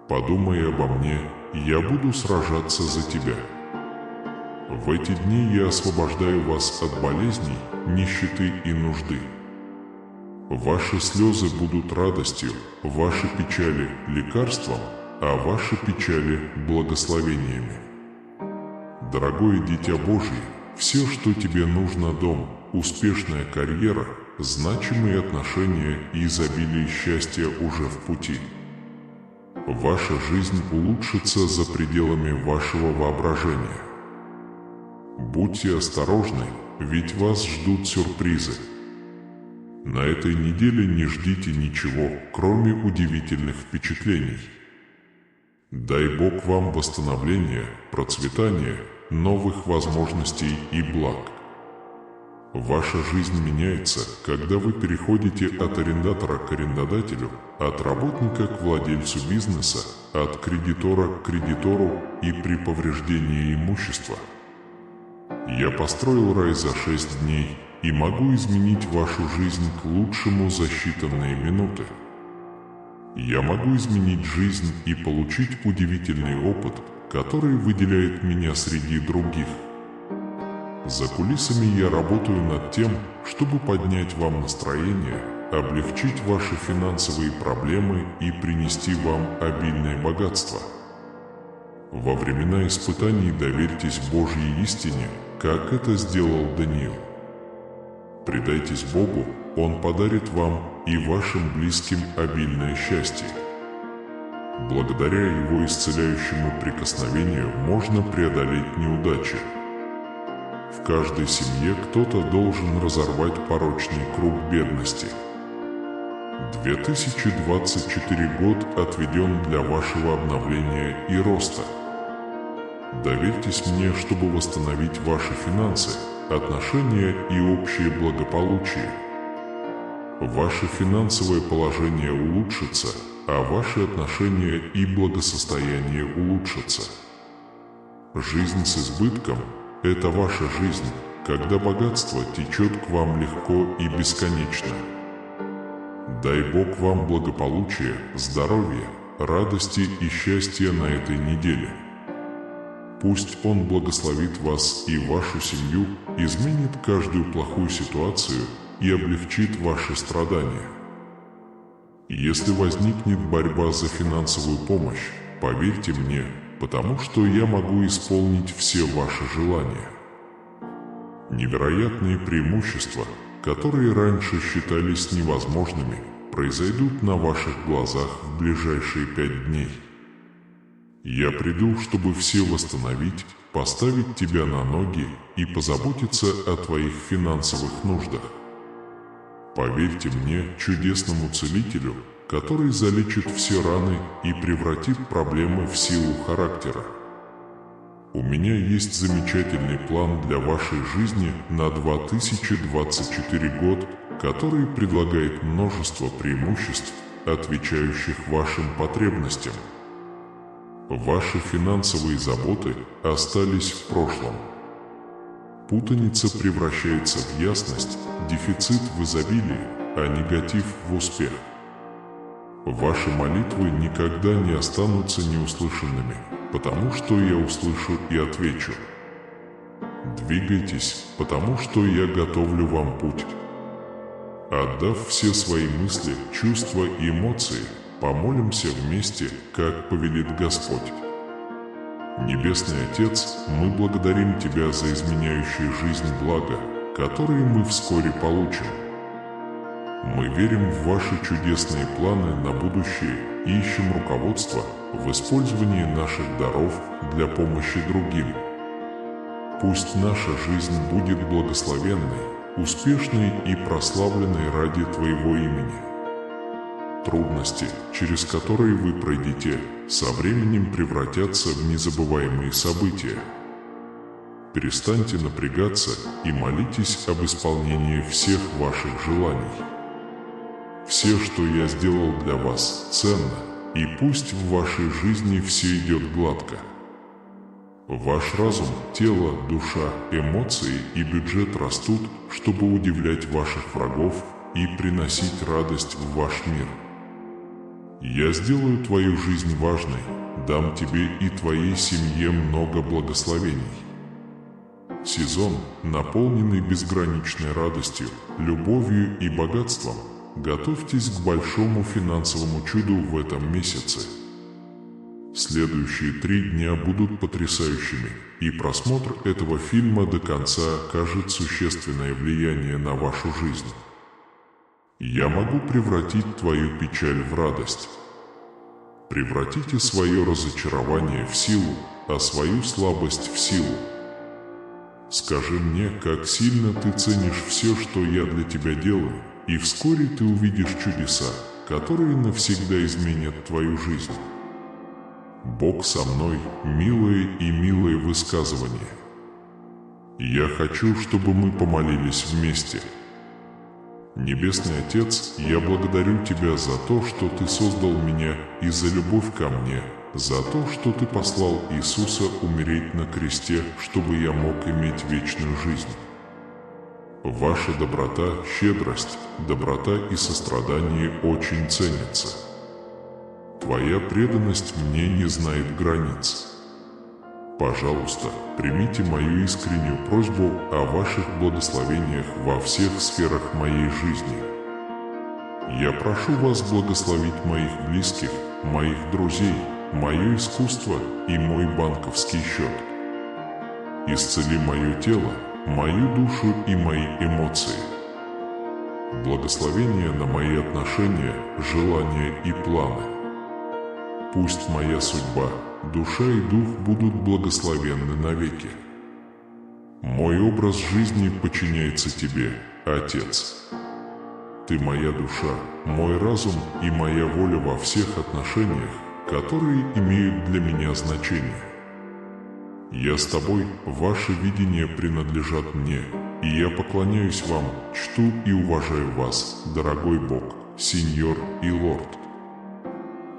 Подумай обо мне, я буду сражаться за тебя. В эти дни я освобождаю вас от болезней, нищеты и нужды. Ваши слезы будут радостью, ваши печали – лекарством, а ваши печали – благословениями. Дорогое Дитя Божье, все, что тебе нужно – дом, успешная карьера, значимые отношения и изобилие счастья уже в пути. Ваша жизнь улучшится за пределами вашего воображения. Будьте осторожны, ведь вас ждут сюрпризы. На этой неделе не ждите ничего, кроме удивительных впечатлений. Дай Бог вам восстановления, процветания, новых возможностей и благ. Ваша жизнь меняется, когда вы переходите от арендатора к арендодателю, от работника к владельцу бизнеса, от кредитора к кредитору и при повреждении имущества. Я построил рай за 6 дней и могу изменить вашу жизнь к лучшему за считанные минуты. Я могу изменить жизнь и получить удивительный опыт, который выделяет меня среди других. За кулисами я работаю над тем, чтобы поднять вам настроение, облегчить ваши финансовые проблемы и принести вам обильное богатство. Во времена испытаний доверьтесь Божьей истине, как это сделал Даниил. Предайтесь Богу, Он подарит вам и вашим близким обильное счастье. Благодаря Его исцеляющему прикосновению можно преодолеть неудачи. В каждой семье кто-то должен разорвать порочный круг бедности. 2024 год отведен для вашего обновления и роста. Доверьтесь мне, чтобы восстановить ваши финансы, отношения и общее благополучие. Ваше финансовое положение улучшится, а ваши отношения и благосостояние улучшатся. Жизнь с избытком – это ваша жизнь, когда богатство течет к вам легко и бесконечно. Дай Бог вам благополучия, здоровья, радости и счастья на этой неделе. Пусть Он благословит вас и вашу семью, изменит каждую плохую ситуацию и облегчит ваши страдания. Если возникнет борьба за финансовую помощь, поверьте мне, потому что я могу исполнить все ваши желания. Невероятные преимущества, которые раньше считались невозможными, произойдут на ваших глазах в ближайшие 5 дней. Я приду, чтобы все восстановить, поставить тебя на ноги и позаботиться о твоих финансовых нуждах. Поверьте мне, чудесному целителю, который залечит все раны и превратит проблемы в силу характера. У меня есть замечательный план для вашей жизни на 2024 год, который предлагает множество преимуществ, отвечающих вашим потребностям. Ваши финансовые заботы остались в прошлом. Путаница превращается в ясность, дефицит в изобилие, а негатив в успех. Ваши молитвы никогда не останутся неуслышанными, потому что я услышу и отвечу. Двигайтесь, потому что я готовлю вам путь. Отдав все свои мысли, чувства и эмоции, помолимся вместе, как повелит Господь. Небесный Отец, мы благодарим Тебя за изменяющие жизнь блага, которые мы вскоре получим. Мы верим в Ваши чудесные планы на будущее и ищем руководство в использовании наших даров для помощи другим. Пусть наша жизнь будет благословенной, успешной и прославленной ради Твоего имени. Трудности, через которые вы пройдете, со временем превратятся в незабываемые события. Перестаньте напрягаться и молитесь об исполнении всех ваших желаний. Все, что я сделал для вас, ценно, и пусть в вашей жизни все идет гладко. Ваш разум, тело, душа, эмоции и бюджет растут, чтобы удивлять ваших врагов и приносить радость в ваш мир. Я сделаю твою жизнь важной, дам тебе и твоей семье много благословений. Сезон, наполненный безграничной радостью, любовью и богатством. Готовьтесь к большому финансовому чуду в этом месяце. Следующие 3 дня будут потрясающими, и просмотр этого фильма до конца окажет существенное влияние на вашу жизнь. Я могу превратить твою печаль в радость. Превратите свое разочарование в силу, а свою слабость в силу. Скажи мне, как сильно ты ценишь все, что я для тебя делаю, и вскоре ты увидишь чудеса, которые навсегда изменят твою жизнь. Бог со мной – милое и милое высказывание. Я хочу, чтобы мы помолились вместе. Небесный Отец, я благодарю Тебя за то, что Ты создал меня, и за любовь ко мне, за то, что Ты послал Иисуса умереть на кресте, чтобы я мог иметь вечную жизнь. Ваша доброта, щедрость, доброта и сострадание очень ценятся. Твоя преданность мне не знает границ. Пожалуйста, примите мою искреннюю просьбу о ваших благословениях во всех сферах моей жизни. Я прошу вас благословить моих близких, моих друзей, мое искусство и мой банковский счет. Исцели мое тело, мою душу и мои эмоции. Благословение на мои отношения, желания и планы. Пусть моя судьба, душа и дух будут благословенны навеки. Мой образ жизни подчиняется Тебе, Отец. Ты моя душа, мой разум и моя воля во всех отношениях, которые имеют для меня значение. Я с Тобой, ваши видения принадлежат мне, и я поклоняюсь вам, чту и уважаю вас, дорогой Бог, Сеньор и Лорд.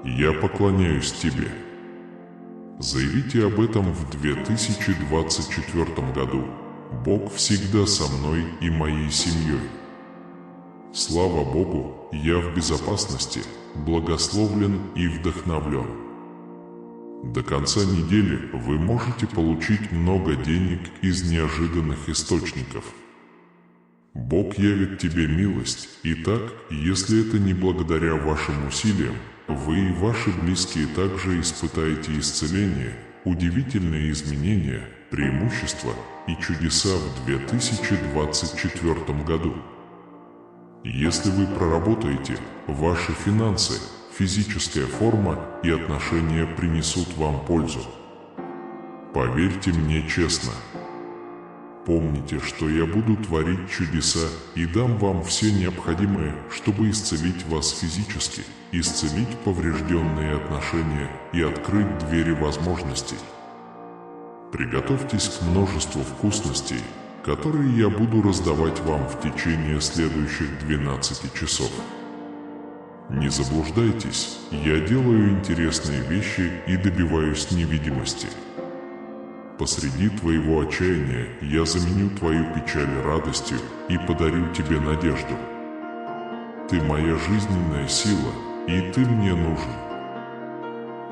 Я поклоняюсь Тебе. Заявите об этом в 2024 году. Бог всегда со мной и моей семьей. Слава Богу, я в безопасности, благословлен и вдохновлен. До конца недели вы можете получить много денег из неожиданных источников. Бог явит тебе милость, и так, если это не благодаря вашим усилиям, вы и ваши близкие также испытаете исцеление, удивительные изменения, преимущества и чудеса в 2024 году. Если вы проработаете, ваши финансы, физическая форма и отношения принесут вам пользу. Поверьте мне честно. Помните, что я буду творить чудеса и дам вам все необходимое, чтобы исцелить вас физически, исцелить поврежденные отношения и открыть двери возможностей. Приготовьтесь к множеству вкусностей, которые я буду раздавать вам в течение следующих 12 часов. Не заблуждайтесь, я делаю интересные вещи и добиваюсь невидимости. Посреди твоего отчаяния я заменю твою печаль радостью и подарю тебе надежду. Ты моя жизненная сила, и ты мне нужен.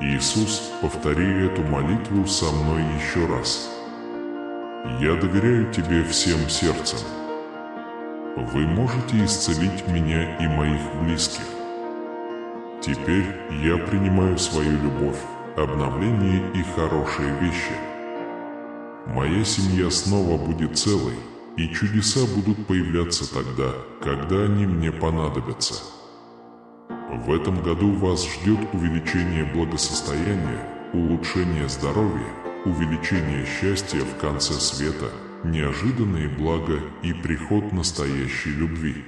Иисус, повтори эту молитву со мной еще раз. Я доверяю тебе всем сердцем. Вы можете исцелить меня и моих близких. Теперь я принимаю свою любовь, обновление и хорошие вещи. Моя семья снова будет целой, и чудеса будут появляться тогда, когда они мне понадобятся. В этом году вас ждет увеличение благосостояния, улучшение здоровья, увеличение счастья в конце света, неожиданные блага и приход настоящей любви.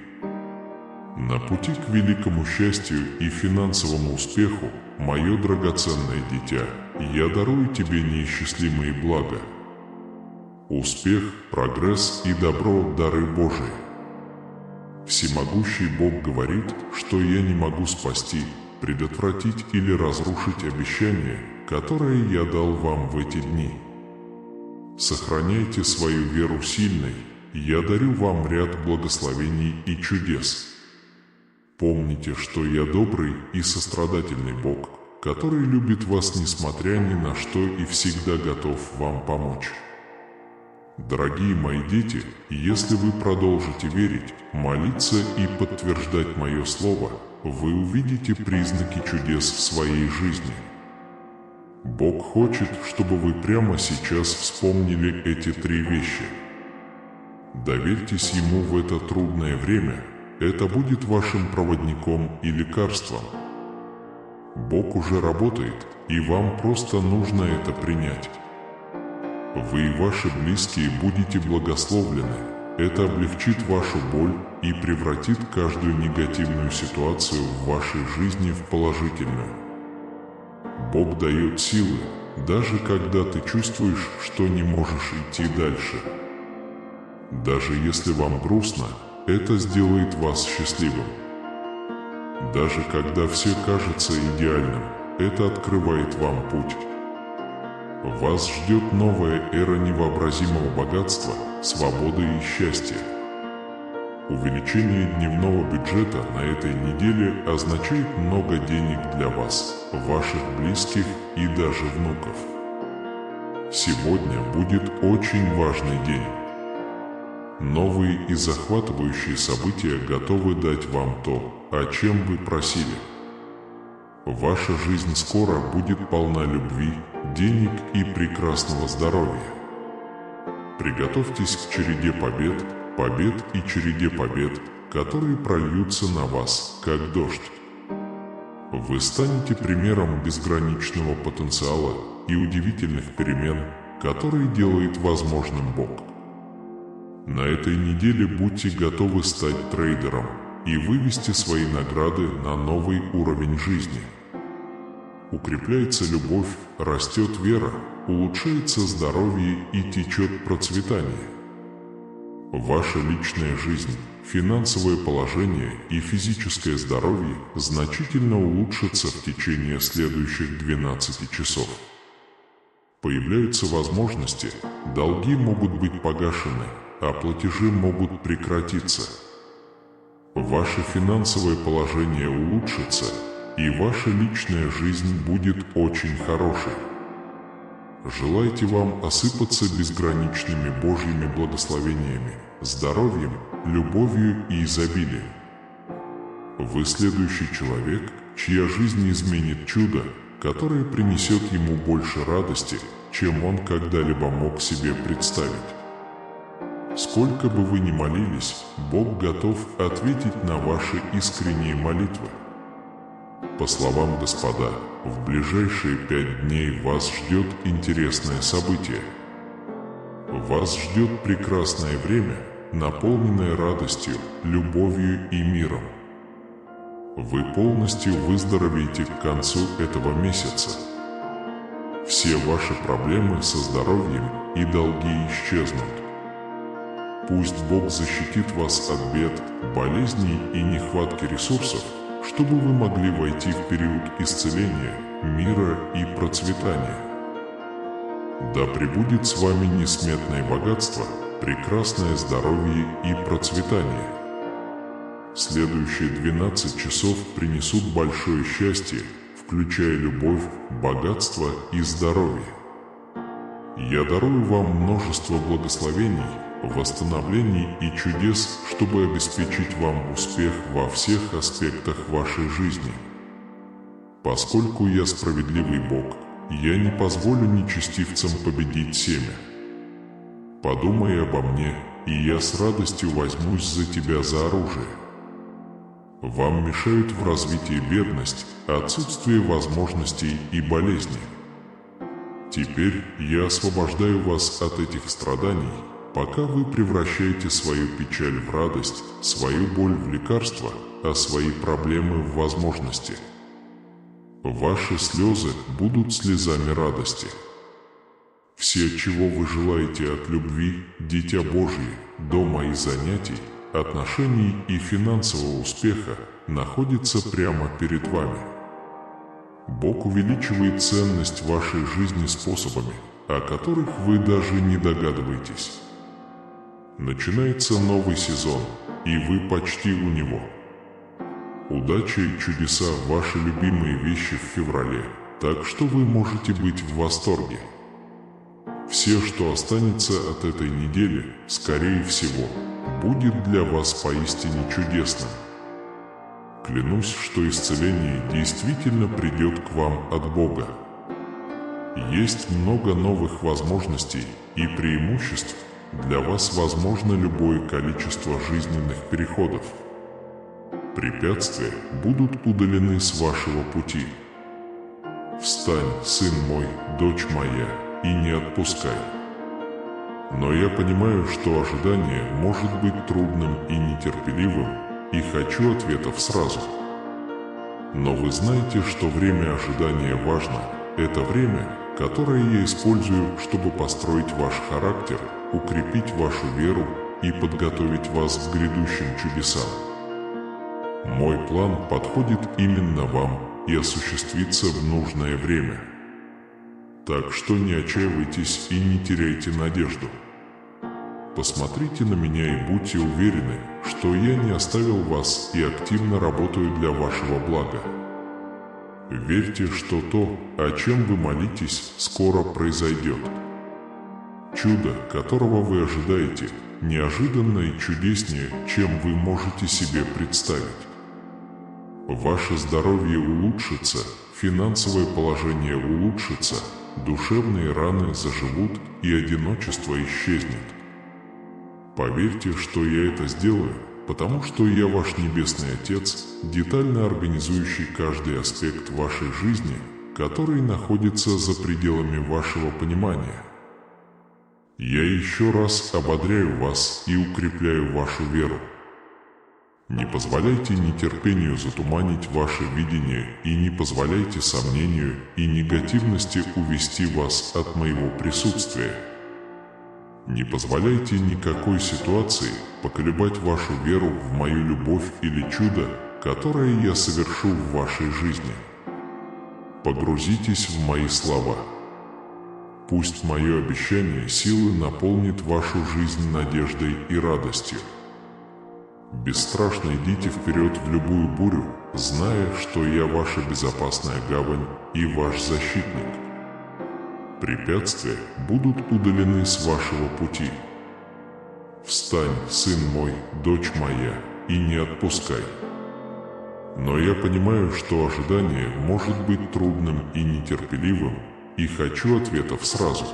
На пути к великому счастью и финансовому успеху, мое драгоценное дитя, я дарую тебе неисчислимые блага. Успех, прогресс и добро – дары Божии. Всемогущий Бог говорит, что я не могу спасти, предотвратить или разрушить обещание, которое я дал вам в эти дни. Сохраняйте свою веру сильной, я дарю вам ряд благословений и чудес. Помните, что я добрый и сострадательный Бог, который любит вас несмотря ни на что и всегда готов вам помочь. Дорогие мои дети, если вы продолжите верить, молиться и подтверждать мое слово, вы увидите признаки чудес в своей жизни. Бог хочет, чтобы вы прямо сейчас вспомнили эти 3 вещи. Доверьтесь Ему в это трудное время, это будет вашим проводником и лекарством. Бог уже работает, и вам просто нужно это принять. Вы и ваши близкие будете благословлены. Это облегчит вашу боль и превратит каждую негативную ситуацию в вашей жизни в положительную. Бог дает силы, даже когда ты чувствуешь, что не можешь идти дальше. Даже если вам грустно, это сделает вас счастливым. Даже когда все кажется идеальным, это открывает вам путь. Вас ждет новая эра невообразимого богатства, свободы и счастья. Увеличение дневного бюджета на этой неделе означает много денег для вас, ваших близких и даже внуков. Сегодня будет очень важный день. Новые и захватывающие события готовы дать вам то, о чем вы просили. Ваша жизнь скоро будет полна любви, денег и прекрасного здоровья. Приготовьтесь к череде побед и череде побед, которые прольются на вас, как дождь. Вы станете примером безграничного потенциала и удивительных перемен, которые делает возможным Бог. На этой неделе будьте готовы стать трейдером и вывести свои награды на новый уровень жизни. Укрепляется любовь, растет вера, улучшается здоровье и течет процветание. Ваша личная жизнь, финансовое положение и физическое здоровье значительно улучшатся в течение следующих 12 часов. Появляются возможности, долги могут быть погашены, а платежи могут прекратиться. Ваше финансовое положение улучшится, и ваша личная жизнь будет очень хорошей. Желайте вам осыпаться безграничными Божьими благословениями, здоровьем, любовью и изобилием. Вы следующий человек, чья жизнь изменит чудо, которое принесет ему больше радости, чем он когда-либо мог себе представить. Сколько бы вы ни молились, Бог готов ответить на ваши искренние молитвы. По словам Господа, в ближайшие 5 дней вас ждет интересное событие. Вас ждет прекрасное время, наполненное радостью, любовью и миром. Вы полностью выздоровеете к концу этого месяца. Все ваши проблемы со здоровьем и долги исчезнут. Пусть Бог защитит вас от бед, болезней и нехватки ресурсов, чтобы вы могли войти в период исцеления, мира и процветания. Да пребудет с вами несметное богатство, прекрасное здоровье и процветание. Следующие 12 часов принесут большое счастье, включая любовь, богатство и здоровье. Я дарую вам множество благословений, восстановлений и чудес, чтобы обеспечить вам успех во всех аспектах вашей жизни. Поскольку я справедливый Бог, я не позволю нечестивцам победить семя. Подумай обо мне, и я с радостью возьмусь за тебя за оружие. Вам мешают в развитии бедность, отсутствие возможностей и болезни. Теперь я освобождаю вас от этих страданий, пока вы превращаете свою печаль в радость, свою боль в лекарство, а свои проблемы в возможности. Ваши слезы будут слезами радости. Все, чего вы желаете от любви, Дитя Божье, дома и занятий, отношений и финансового успеха, находится прямо перед вами. Бог увеличивает ценность вашей жизни способами, о которых вы даже не догадываетесь. Начинается новый сезон, и вы почти у него. Удача и чудеса – ваши любимые вещи в феврале, так что вы можете быть в восторге. Все, что останется от этой недели, скорее всего, будет для вас поистине чудесным. Клянусь, что исцеление действительно придет к вам от Бога. Есть много новых возможностей и преимуществ. Для вас возможно любое количество жизненных переходов. Препятствия будут удалены с вашего пути. Встань, сын мой, дочь моя, и не отпускай. Но я понимаю, что ожидание может быть трудным и нетерпеливым, и хочу ответов сразу. Но вы знаете, что время ожидания важно. Это время, которое я использую, чтобы построить ваш характер, укрепить вашу веру и подготовить вас к грядущим чудесам. Мой план подходит именно вам и осуществится в нужное время. Так что не отчаивайтесь и не теряйте надежду. Посмотрите на меня и будьте уверены, что я не оставил вас и активно работаю для вашего блага. Верьте, что то, о чем вы молитесь, скоро произойдет. Чудо, которого вы ожидаете, неожиданно и чудеснее, чем вы можете себе представить. Ваше здоровье улучшится, финансовое положение улучшится, душевные раны заживут и одиночество исчезнет. Поверьте, что я это сделаю, потому что я ваш Небесный Отец, детально организующий каждый аспект вашей жизни, который находится за пределами вашего понимания. Я еще раз ободряю вас и укрепляю вашу веру. Не позволяйте нетерпению затуманить ваше видение и не позволяйте сомнению и негативности увести вас от моего присутствия. Не позволяйте никакой ситуации поколебать вашу веру в мою любовь или чудо, которое я совершу в вашей жизни. Погрузитесь в мои слова. Пусть мое обещание силы наполнит вашу жизнь надеждой и радостью. Бесстрашно идите вперед в любую бурю, зная, что я ваша безопасная гавань и ваш защитник. Препятствия будут удалены с вашего пути. Встань, сын мой, дочь моя, и не отпускай. Но я понимаю, что ожидание может быть трудным и нетерпеливым, и хочу ответов сразу.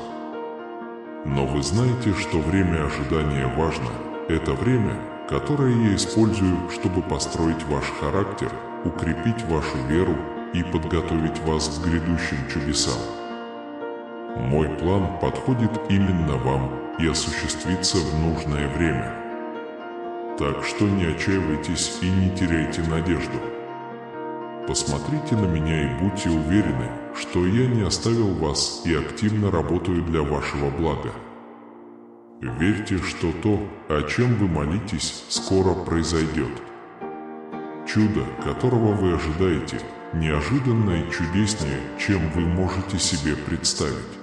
Но вы знаете, что время ожидания важно. Это время, которое я использую, чтобы построить ваш характер, укрепить вашу веру и подготовить вас к грядущим чудесам. Мой план подходит именно вам и осуществится в нужное время. Так что не отчаивайтесь и не теряйте надежду. Посмотрите на меня и будьте уверены, что я не оставил вас и активно работаю для вашего блага. Верьте, что то, о чем вы молитесь, скоро произойдет. Чудо, которого вы ожидаете, неожиданно и чудеснее, чем вы можете себе представить.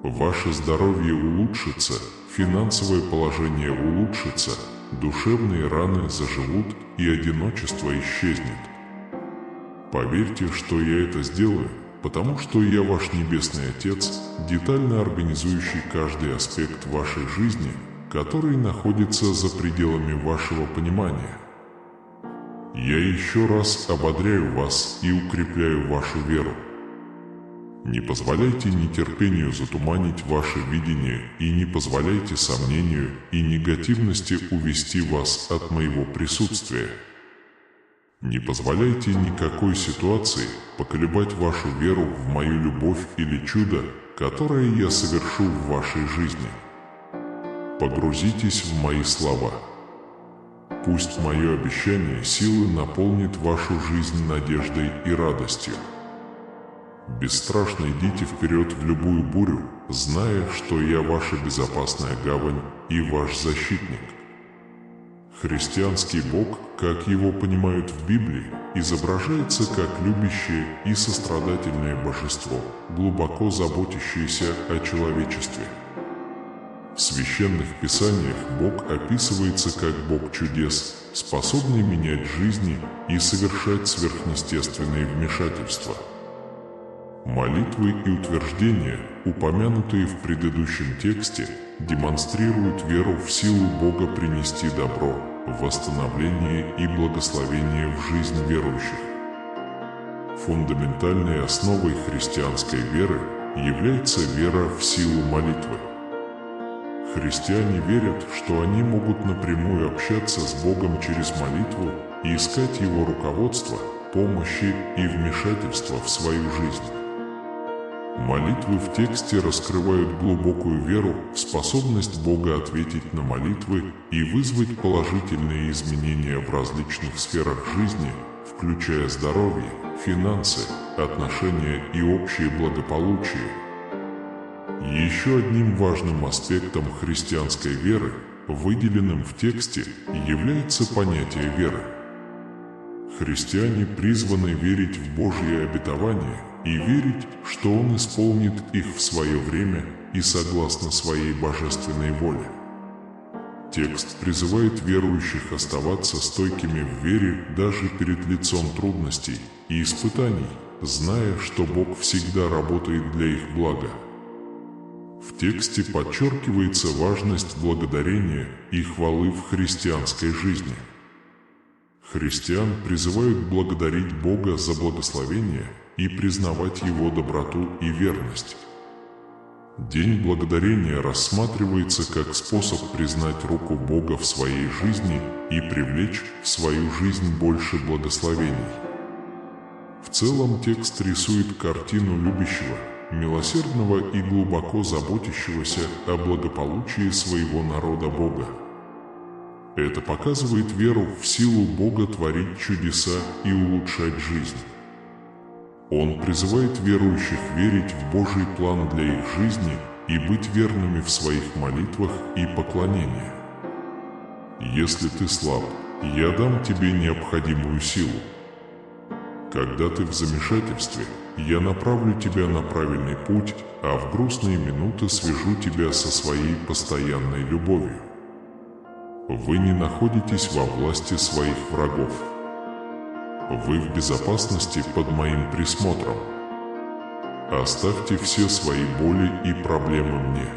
Ваше здоровье улучшится, финансовое положение улучшится, душевные раны заживут и одиночество исчезнет. Поверьте, что я это сделаю, потому что я ваш Небесный Отец, детально организующий каждый аспект вашей жизни, который находится за пределами вашего понимания. Я еще раз ободряю вас и укрепляю вашу веру. Не позволяйте нетерпению затуманить ваше видение и не позволяйте сомнению и негативности увести вас от моего присутствия. Не позволяйте никакой ситуации поколебать вашу веру в мою любовь или чудо, которое я совершу в вашей жизни. Погрузитесь в мои слова. Пусть мое обещание силы наполнит вашу жизнь надеждой и радостью. Бесстрашно идите вперед в любую бурю, зная, что я ваша безопасная гавань и ваш защитник. Христианский Бог, как его понимают в Библии, изображается как любящее и сострадательное божество, глубоко заботящееся о человечестве. В священных писаниях Бог описывается как Бог чудес, способный менять жизни и совершать сверхъестественные вмешательства. Молитвы и утверждения, упомянутые в предыдущем тексте, демонстрируют веру в силу Бога принести добро, восстановление и благословение в жизнь верующих. Фундаментальной основой христианской веры является вера в силу молитвы. Христиане верят, что они могут напрямую общаться с Богом через молитву и искать Его руководства, помощи и вмешательства в свою жизнь. Молитвы в тексте раскрывают глубокую веру в способность Бога ответить на молитвы и вызвать положительные изменения в различных сферах жизни, включая здоровье, финансы, отношения и общее благополучие. Еще одним важным аспектом христианской веры, выделенным в тексте, является понятие веры. Христиане призваны верить в Божье обетование и верить, что Он исполнит их в свое время и согласно своей божественной воле. Текст призывает верующих оставаться стойкими в вере даже перед лицом трудностей и испытаний, зная, что Бог всегда работает для их блага. В тексте подчеркивается важность благодарения и хвалы в христианской жизни. Христиан призывают благодарить Бога за благословение и признавать Его доброту и верность. День благодарения рассматривается как способ признать руку Бога в своей жизни и привлечь в свою жизнь больше благословений. В целом текст рисует картину любящего, милосердного и глубоко заботящегося о благополучии своего народа Бога. Это показывает веру в силу Бога творить чудеса и улучшать жизнь. Он призывает верующих верить в Божий план для их жизни и быть верными в своих молитвах и поклонении. «Если ты слаб, я дам тебе необходимую силу. Когда ты в замешательстве, я направлю тебя на правильный путь, а в грустные минуты свяжу тебя со своей постоянной любовью. Вы не находитесь во власти своих врагов. Вы в безопасности под моим присмотром. Оставьте все свои боли и проблемы мне.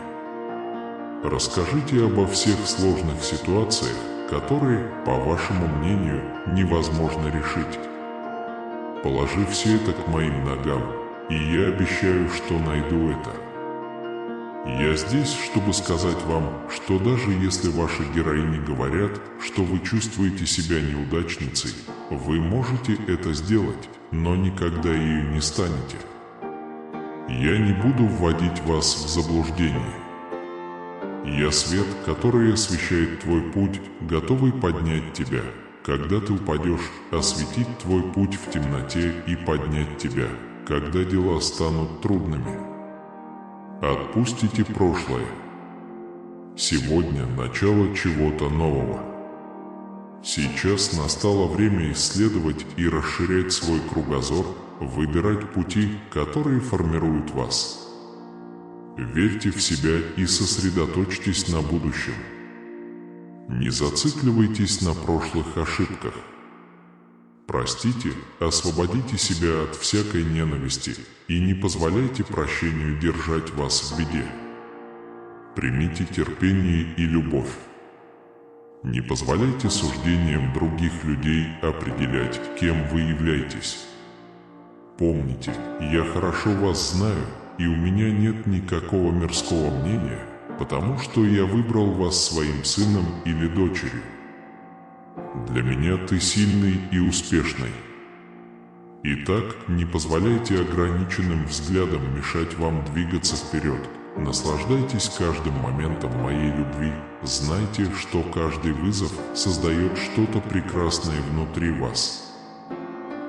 Расскажите обо всех сложных ситуациях, которые, по вашему мнению, невозможно решить. Положи все это к моим ногам, и я обещаю, что найду это. Я здесь, чтобы сказать вам, что даже если ваши героини говорят, что вы чувствуете себя неудачницей, вы можете это сделать, но никогда ею не станете. Я не буду вводить вас в заблуждение. Я свет, который освещает твой путь, готовый поднять тебя, когда ты упадешь, осветить твой путь в темноте и поднять тебя, когда дела станут трудными. Отпустите прошлое. Сегодня начало чего-то нового. Сейчас настало время исследовать и расширять свой кругозор, выбирать пути, которые формируют вас. Верьте в себя и сосредоточьтесь на будущем. Не зацикливайтесь на прошлых ошибках. Простите, освободите себя от всякой ненависти и не позволяйте прощению держать вас в беде. Примите терпение и любовь. Не позволяйте суждениям других людей определять, кем вы являетесь. Помните, я хорошо вас знаю, и у меня нет никакого мирского мнения, потому что я выбрал вас своим сыном или дочерью. Для меня ты сильный и успешный. Итак, не позволяйте ограниченным взглядам мешать вам двигаться вперед. Наслаждайтесь каждым моментом моей любви. Знайте, что каждый вызов создает что-то прекрасное внутри вас.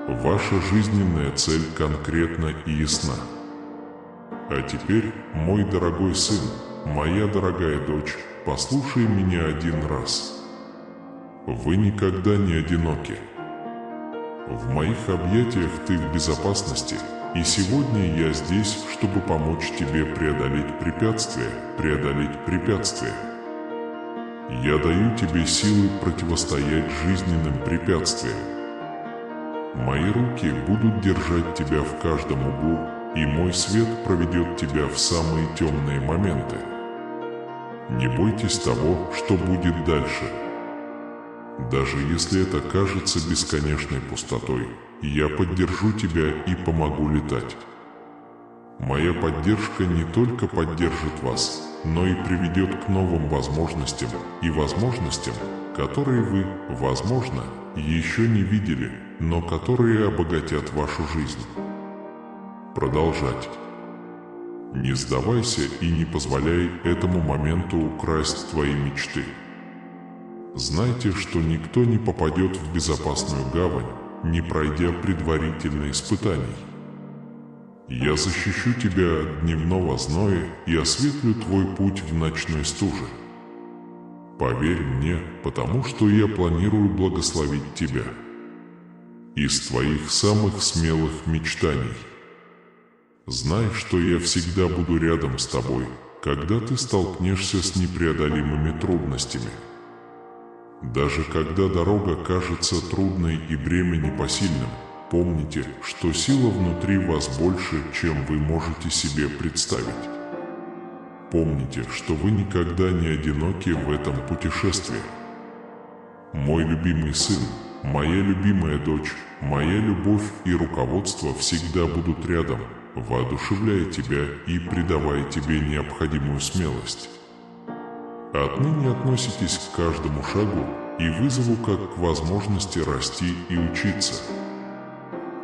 Ваша жизненная цель конкретна и ясна. А теперь, мой дорогой сын, моя дорогая дочь, послушай меня один раз. Вы никогда не одиноки. В моих объятиях ты в безопасности, и сегодня я здесь, чтобы помочь тебе преодолеть препятствия. Я даю тебе силы противостоять жизненным препятствиям. Мои руки будут держать тебя в каждом углу, и мой свет проведет тебя в самые темные моменты. Не бойтесь того, что будет дальше. Даже если это кажется бесконечной пустотой, я поддержу тебя и помогу летать. Моя поддержка не только поддержит вас, но и приведет к новым возможностям и возможностям, которые вы, возможно, еще не видели, но которые обогатят вашу жизнь. Продолжать. Не сдавайся и не позволяй этому моменту украсть твои мечты. Знайте, что никто не попадет в безопасную гавань, не пройдя предварительных испытаний. Я защищу тебя от дневного зноя и осветлю твой путь в ночной стуже. Поверь мне, потому что я планирую благословить тебя. Из твоих самых смелых мечтаний. Знай, что я всегда буду рядом с тобой, когда ты столкнешься с непреодолимыми трудностями. Даже когда дорога кажется трудной и бремя непосильным, помните, что сила внутри вас больше, чем вы можете себе представить. Помните, что вы никогда не одиноки в этом путешествии. Мой любимый сын, моя любимая дочь, моя любовь и руководство всегда будут рядом, воодушевляя тебя и придавая тебе необходимую смелость. Отныне относитесь к каждому шагу и вызову как к возможности расти и учиться.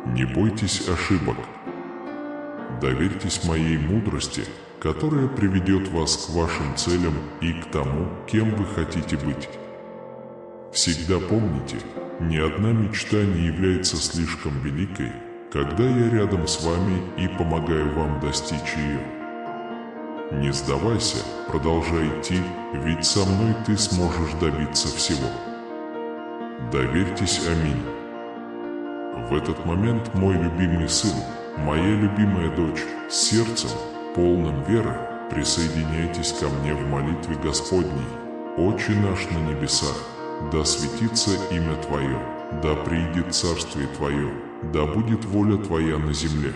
Не бойтесь ошибок. Доверьтесь моей мудрости, которая приведет вас к вашим целям и к тому, кем вы хотите быть. Всегда помните, ни одна мечта не является слишком великой, когда я рядом с вами и помогаю вам достичь ее. Не сдавайся, продолжай идти, ведь со мной ты сможешь добиться всего. Доверьтесь, аминь. В этот момент мой любимый сын, моя любимая дочь, с сердцем, полным веры, присоединяйтесь ко мне в молитве Господней. Отче наш на небесах, да светится имя Твое, да приидет царствие Твое, да будет воля Твоя на земле.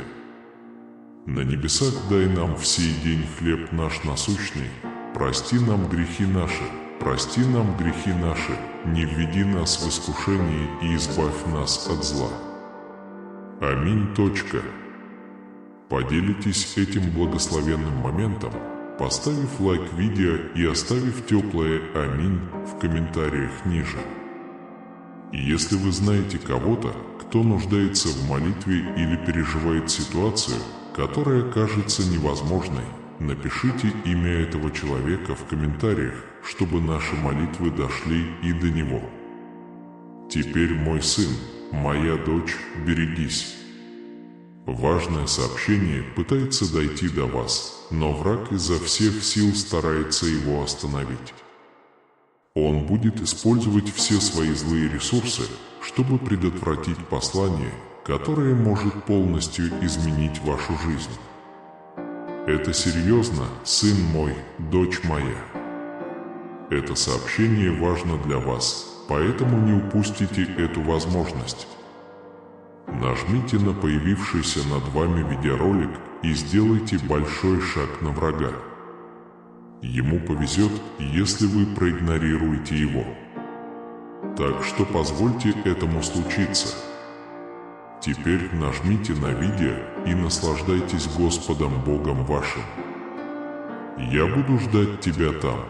На небесах дай нам в сей день хлеб наш насущный, прости нам грехи наши, прости нам грехи наши, не введи нас в искушение и избавь нас от зла. Аминь. Поделитесь этим благословенным моментом, поставив лайк видео и оставив теплое «Аминь» в комментариях ниже. И если вы знаете кого-то, кто нуждается в молитве или переживает ситуацию, которая кажется невозможной, напишите имя этого человека в комментариях, чтобы наши молитвы дошли и до него. Теперь, мой сын, моя дочь, берегись. Важное сообщение пытается дойти до вас, но враг изо всех сил старается его остановить. Он будет использовать все свои злые ресурсы, чтобы предотвратить послание, которое может полностью изменить вашу жизнь. Это серьезно, сын мой, дочь моя. Это сообщение важно для вас, поэтому не упустите эту возможность. Нажмите на появившийся над вами видеоролик и сделайте большой шаг на врага. Ему повезет, если вы проигнорируете его. Так что позвольте этому случиться. Теперь нажмите на видео и наслаждайтесь Господом Богом вашим. Я буду ждать тебя там.